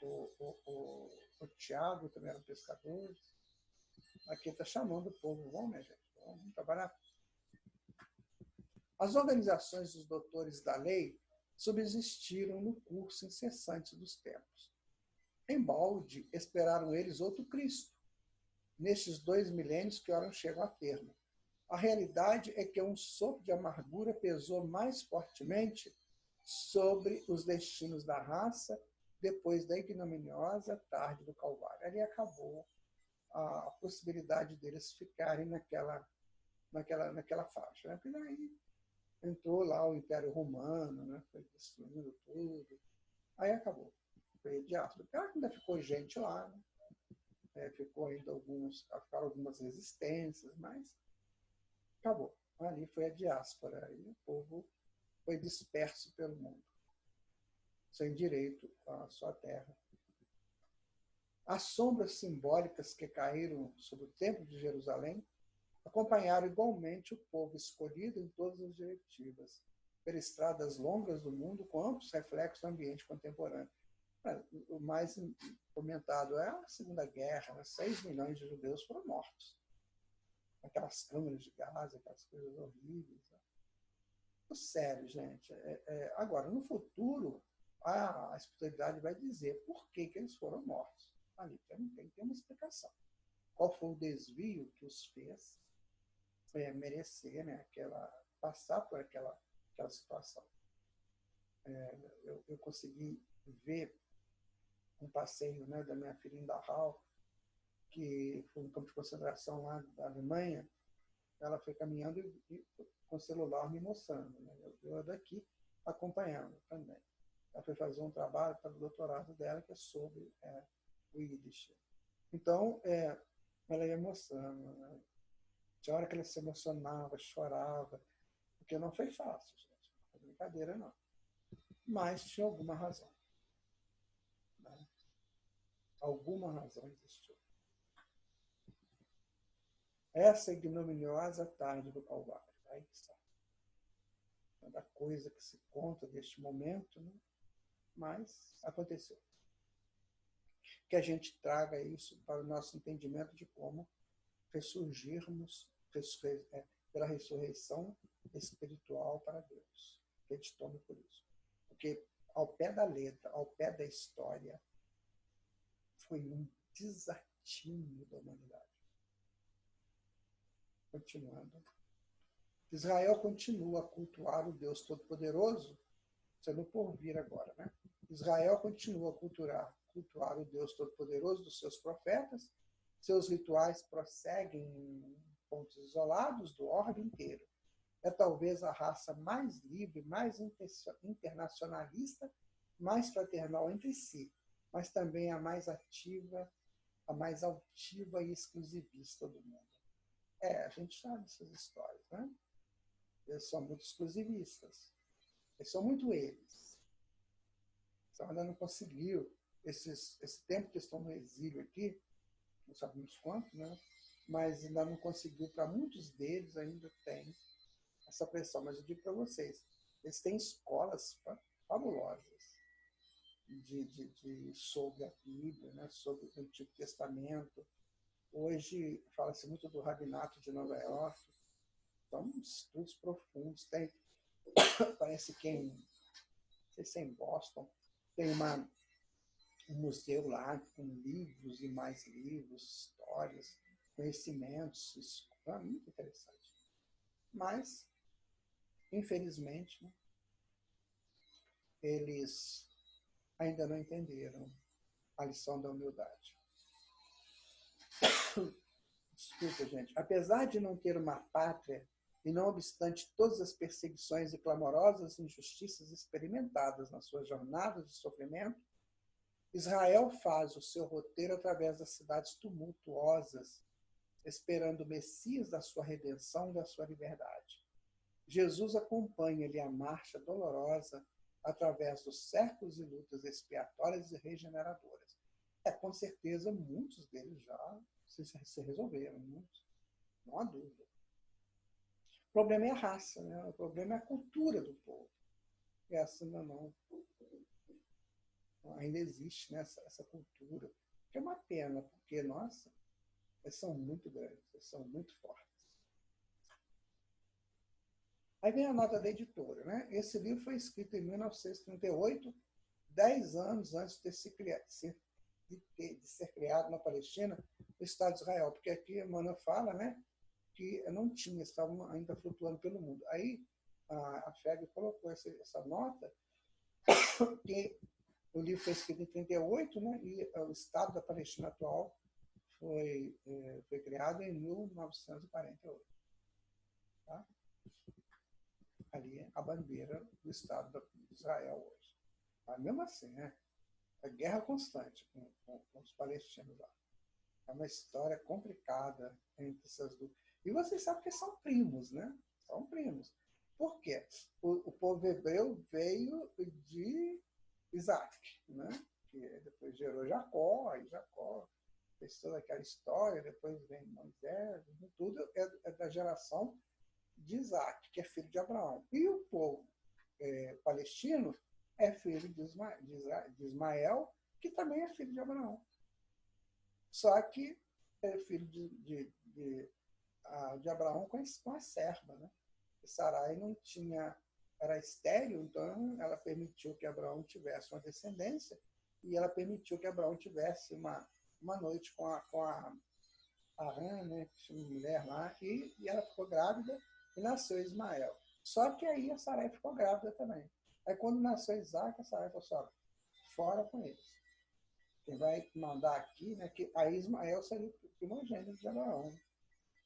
o Tiago também eram pescadores. Aqui está chamando o povo, vamos, minha gente, vamos trabalhar. As organizações dos doutores da lei subsistiram no curso incessante dos tempos. Embalde esperaram eles outro Cristo, nestes 2 milênios que ora chegam a termo. A realidade é que um sopro de amargura pesou mais fortemente sobre os destinos da raça depois da ignominiosa tarde do Calvário. Ali acabou a possibilidade deles ficarem naquela faixa. Né? Porque daí entrou lá o Império Romano, né? Foi destruindo tudo. Aí acabou. Foi diáspora. Claro que ainda ficou gente lá, né? Ficaram algumas resistências, mas acabou. Ali foi a diáspora. E o povo foi disperso pelo mundo, sem direito à sua terra. As sombras simbólicas que caíram sobre o Templo de Jerusalém acompanharam igualmente o povo escolhido em todas as diretivas, pelas estradas longas do mundo, com amplos reflexos do ambiente contemporâneo. O mais comentado é a Segunda Guerra, 6 milhões de judeus foram mortos. Aquelas câmaras de gás, aquelas coisas horríveis. Né? Sério, gente. Agora, no futuro, a espiritualidade vai dizer por que eles foram mortos. Ali tem que ter uma explicação. Qual foi o desvio que os fez merecer, né, passar por aquela situação. Eu consegui ver um passeio, né, da minha filha em Dachau, que foi um campo de concentração lá da Alemanha. Ela foi caminhando e com o celular me mostrando. Né? Eu daqui acompanhando também. Ela foi fazer um trabalho para o doutorado dela, que é sobre o Yiddish. Então, ela ia mostrando. Né? Tinha hora que ela se emocionava, chorava, porque não foi fácil, gente. Não foi brincadeira, não. Mas tinha alguma razão. Né? Alguma razão existiu. Essa ignominiosa tarde do Calvário. Aí está. Cada coisa que se conta deste momento, né? Mas aconteceu. Que a gente traga isso para o nosso entendimento de como ressurgirmos pela ressurreição espiritual para Deus. Que a gente tome por isso. Porque ao pé da letra, ao pé da história, foi um desatino da humanidade. Continuando. Israel continua a cultuar o Deus Todo-Poderoso, sendo por vir agora, né? Israel continua a cultuar o Deus Todo-Poderoso dos seus profetas, seus rituais prosseguem em pontos isolados do orbe inteiro. É talvez a raça mais livre, mais internacionalista, mais fraternal entre si, mas também a mais ativa, a mais altiva e exclusivista do mundo. A gente sabe dessas histórias, né? Eles são muito exclusivistas. Eles são muito eles. Então, ainda não conseguiu, esse tempo que estão no exílio aqui, não sabemos quanto, né? Mas ainda não conseguiu, para muitos deles ainda tem essa pressão. Mas eu digo para vocês, eles têm escolas fabulosas sobre a Bíblia, né? Sobre o Antigo Testamento. Hoje fala-se muito do Rabinato de Nova York. São estudos profundos. Tem, parece que não sei se é em Boston, tem um museu lá com livros e mais livros, histórias, conhecimentos. Isso é muito interessante. Mas, infelizmente, né, eles ainda não entenderam a lição da humildade. Desculpa, gente. Apesar de não ter uma pátria, e não obstante todas as perseguições e clamorosas injustiças experimentadas na sua jornada de sofrimento, Israel faz o seu roteiro através das cidades tumultuosas, esperando o Messias da sua redenção e da sua liberdade. Jesus acompanha-lhe a marcha dolorosa através dos séculos e lutas expiatórias e regeneradoras. Com certeza, muitos deles já se resolveram, muitos, não há dúvida. O problema é a raça, né? O problema é a cultura do povo. Essa ainda existe, né, essa cultura. Que é uma pena, porque, nossa, eles são muito grandes, eles são muito fortes. Aí vem a nota da editora, né? Esse livro foi escrito em 1938, 10 anos antes de ser criado na Palestina o Estado de Israel, porque aqui Emmanuel fala, né, que não tinha, estavam ainda flutuando pelo mundo. Aí a FEB colocou essa nota, que o livro foi escrito em 38, né, e o Estado da Palestina atual foi criado em 1948. Tá? Ali é a bandeira do Estado de Israel hoje. Mas mesmo assim, né, é guerra constante com os palestinos lá. É uma história complicada entre essas duas. E vocês sabem que são primos, né? São primos. Por quê? O povo hebreu veio de Isaac, né? Que depois gerou Jacó, aí Jacó fez toda aquela história, depois vem Moisés, tudo é da geração de Isaac, que é filho de Abraão. E o povo palestino é filho de Ismael, que também é filho de Abraão. Só que é filho de Abraão com a serva, né? E Sarai não tinha, era estéril, então ela permitiu que Abraão tivesse uma descendência e ela permitiu que Abraão tivesse uma noite com a Arã, né, que tinha uma mulher lá, e ela ficou grávida e nasceu Ismael. Só que aí a Sarai ficou grávida também. Aí quando nasceu Isaac, a Sarai falou assim, fora com eles. Quem vai mandar aqui, né, que aí Ismael seria o primogênito de Abraão.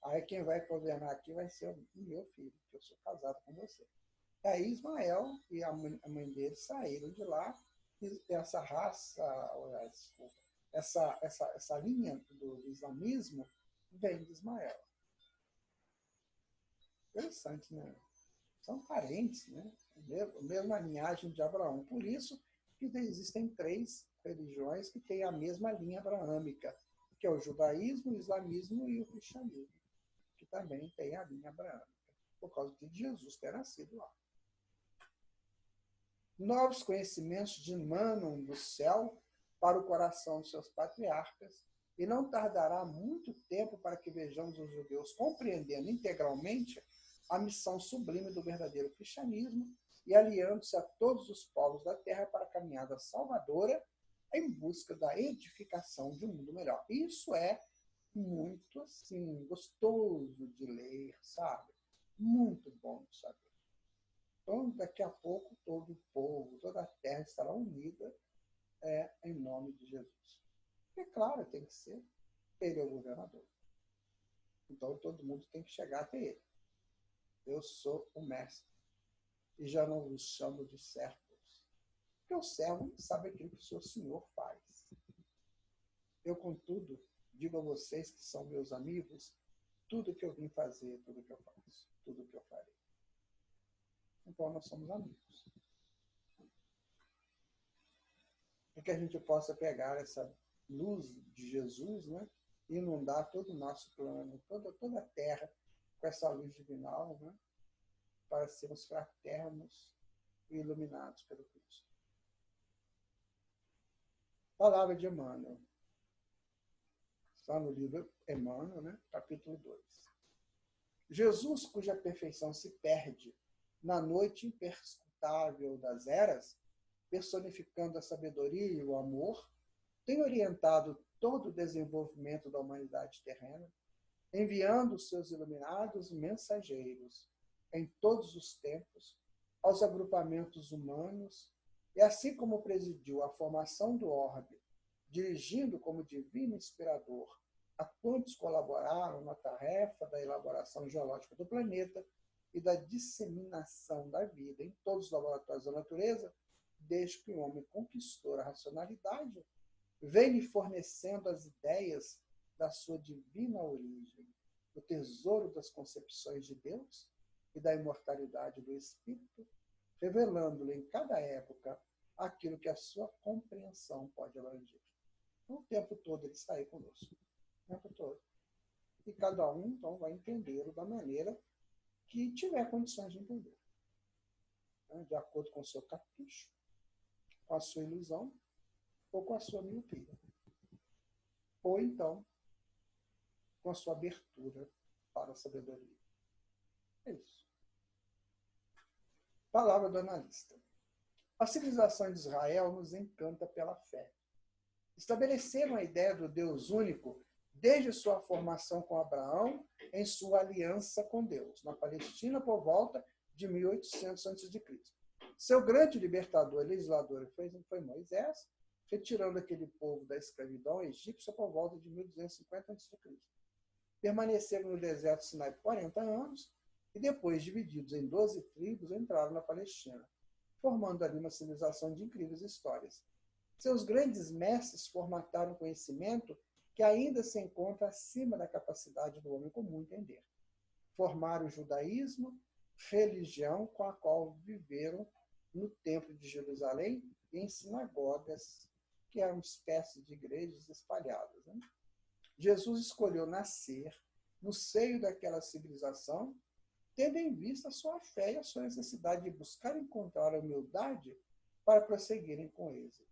Aí quem vai governar aqui vai ser o meu filho, que eu sou casado com você. E aí Ismael e a mãe dele saíram de lá, e essa raça, desculpa, essa linha do islamismo vem de Ismael. Interessante, né? São parentes, né? A mesma linhagem de Abraão. Por isso que existem 3 religiões que têm a mesma linha abraâmica, que é o judaísmo, o islamismo e o cristianismo, que também tem a linha abraâmica, por causa de Jesus ter nascido lá. Novos conhecimentos dimanam do céu para o coração dos seus patriarcas, e não tardará muito tempo para que vejamos os judeus compreendendo integralmente a missão sublime do verdadeiro cristianismo e aliando-se a todos os povos da terra para a caminhada salvadora em busca da edificação de um mundo melhor. Isso é muito, assim, gostoso de ler, sabe? Muito bom de saber. Então, daqui a pouco, todo o povo, toda a terra estará unida em nome de Jesus. É claro, tem que ser. Ele é o governador. Então, todo mundo tem que chegar até ele. Eu sou o mestre, e já não vos chamo de servos, porque o servo não sabe aquilo que o seu senhor faz. Eu, contudo, digo a vocês que são meus amigos, tudo que eu vim fazer, tudo que eu faço, tudo que eu farei. Então, nós somos amigos. Para que a gente possa pegar essa luz de Jesus, né, e inundar todo o nosso plano, toda a terra com essa luz divinal, né, para sermos fraternos e iluminados pelo Cristo. Palavra de Emmanuel. Está no livro Emmanuel, né, capítulo 2. Jesus, cuja perfeição se perde na noite imperscrutável das eras, personificando a sabedoria e o amor, tem orientado todo o desenvolvimento da humanidade terrena, enviando seus iluminados mensageiros em todos os tempos aos agrupamentos humanos, e assim como presidiu a formação do orbe, dirigindo como divino inspirador a quantos colaboraram na tarefa da elaboração geológica do planeta e da disseminação da vida em todos os laboratórios da natureza, desde que o homem conquistou a racionalidade, vem lhe fornecendo as ideias da sua divina origem, o tesouro das concepções de Deus e da imortalidade do Espírito, revelando-lhe em cada época aquilo que a sua compreensão pode abranger. O tempo todo ele está aí conosco. O tempo todo. E cada um, então, vai entendê-lo da maneira que tiver condições de entender. De acordo com o seu capricho, com a sua ilusão ou com a sua miopia. Ou então, com a sua abertura para a sabedoria. É isso. Palavra do analista. A civilização de Israel nos encanta pela fé. Estabeleceram a ideia do Deus único desde sua formação com Abraão em sua aliança com Deus, na Palestina por volta de 1800 a.C. Seu grande libertador e legislador foi Moisés, retirando aquele povo da escravidão egípcia por volta de 1250 a.C. Permaneceram no deserto Sinai por 40 anos e depois, divididos em 12 tribos, entraram na Palestina, formando ali uma civilização de incríveis histórias. Seus grandes mestres formataram conhecimento que ainda se encontra acima da capacidade do homem comum entender. Formaram o judaísmo, religião com a qual viveram no Templo de Jerusalém e em sinagogas, que eram uma espécie de igrejas espalhadas. Né? Jesus escolheu nascer no seio daquela civilização, tendo em vista a sua fé e a sua necessidade de buscar encontrar a humildade para prosseguirem com êxito.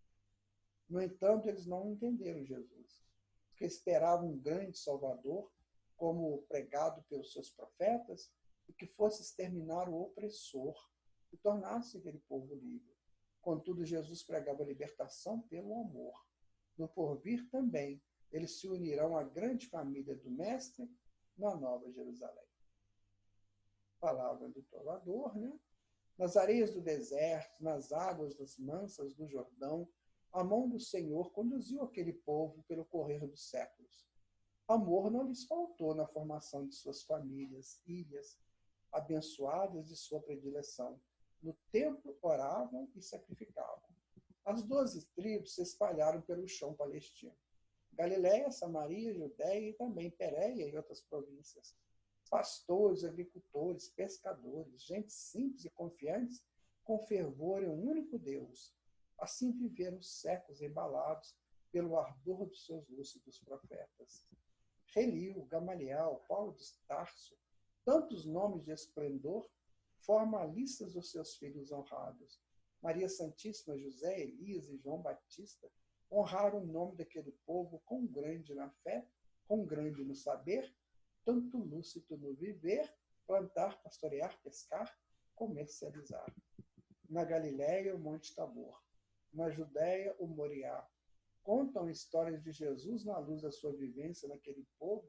No entanto, eles não entenderam Jesus, porque esperavam um grande Salvador, como pregado pelos seus profetas, e que fosse exterminar o opressor e tornar-se aquele povo livre. Contudo, Jesus pregava a libertação pelo amor. No porvir também, eles se unirão à grande família do Mestre na Nova Jerusalém. Palavra do Trovador, né? Nas areias do deserto, nas águas das mansas do Jordão, a mão do Senhor conduziu aquele povo pelo correr dos séculos. Amor não lhes faltou na formação de suas famílias, ilhas, abençoadas de sua predileção. No templo oravam e sacrificavam. As 12 tribos se espalharam pelo chão palestino. Galiléia, Samaria, Judéia e também Pérea e outras províncias. Pastores, agricultores, pescadores, gente simples e confiantes, com fervor em um único Deus. Assim viveram séculos embalados pelo ardor dos seus lúcidos profetas. Relio, Gamaliel, Paulo de Tarso, tantos nomes de esplendor, formalistas dos seus filhos honrados. Maria Santíssima, José, Elias e João Batista honraram o nome daquele povo com grande na fé, com grande no saber, tanto lúcido no viver, plantar, pastorear, pescar, comercializar. Na Galiléia, o Monte Tabor. Na Judéia, o Moriá. Contam histórias de Jesus na luz da sua vivência naquele povo,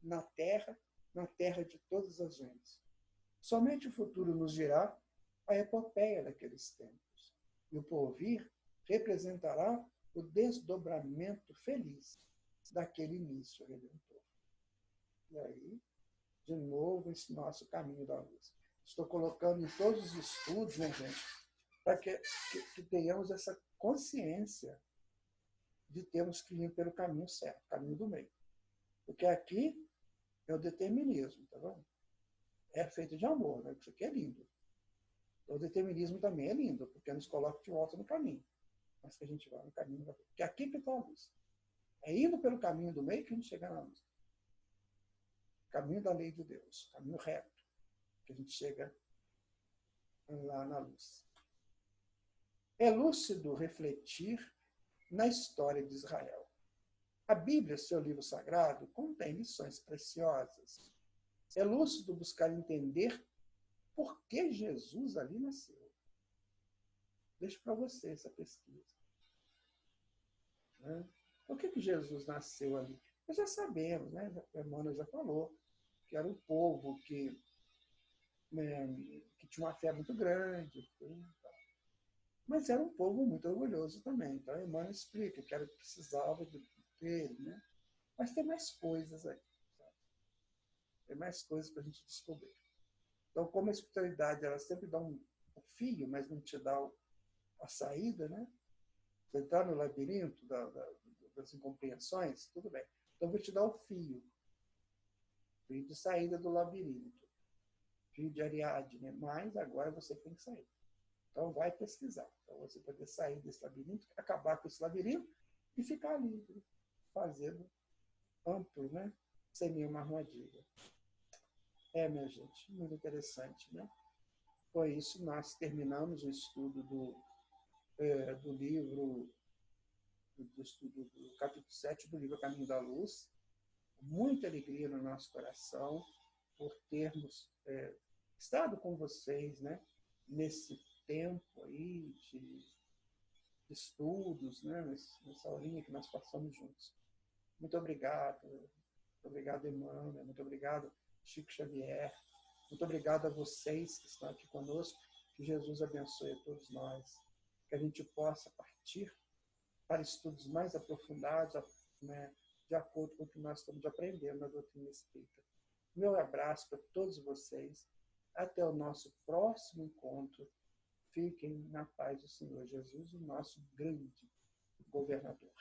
na terra de todas as gentes. Somente o futuro nos dirá a epopeia daqueles tempos. E o porvir representará o desdobramento feliz daquele início redentor. E aí, de novo, esse nosso caminho da luz. Estou colocando em todos os estudos, né, gente, para que tenhamos essa consciência de termos que ir pelo caminho certo, caminho do meio. Porque aqui é o determinismo, tá vendo? É feito de amor, né? Isso aqui é lindo. O determinismo também é lindo, porque nos coloca de volta no caminho. Mas que a gente vai no caminho, porque é aqui que está a luz. É indo pelo caminho do meio que a gente chega na luz. Caminho da lei de Deus, caminho reto, que a gente chega lá na luz. É lúcido refletir na história de Israel. A Bíblia, seu livro sagrado, contém lições preciosas. É lúcido buscar entender por que Jesus ali nasceu. Deixo para você essa pesquisa. Né? Por que Jesus nasceu ali? Nós já sabemos, né? A Emmanuel já falou, que era um povo que tinha uma fé muito grande, mas era um povo muito orgulhoso também. Então, Emmanuel explica que era precisava dele, né? Mas tem mais coisas aí. Sabe? Tem mais coisas para a gente descobrir. Então, como a espiritualidade ela sempre dá um fio, mas não te dá a saída, né? Você está no labirinto das incompreensões, tudo bem. Então, eu vou te dar o fio de saída do labirinto, fio de Ariadne, né? Mas agora você tem que sair. Então, vai pesquisar. Então, você poder sair desse labirinto, acabar com esse labirinto e ficar livre, fazendo amplo, né? Sem nenhuma armadilha. Minha gente, muito interessante, né? Com isso, nós terminamos o estudo do livro, do estudo do capítulo 7 do livro Caminho da Luz. Muita alegria no nosso coração por termos estado com vocês, né? Nesse tempo aí de estudos, né? Nessa horinha que nós passamos juntos. Muito obrigado. Muito obrigado, Emmanuel. Muito obrigado, Chico Xavier. Muito obrigado a vocês que estão aqui conosco. Que Jesus abençoe a todos nós. Que a gente possa partir para estudos mais aprofundados, né, de acordo com o que nós estamos aprendendo na doutrina espírita. Meu abraço para todos vocês. Até o nosso próximo encontro. Fiquem na paz do Senhor Jesus, o nosso grande governador.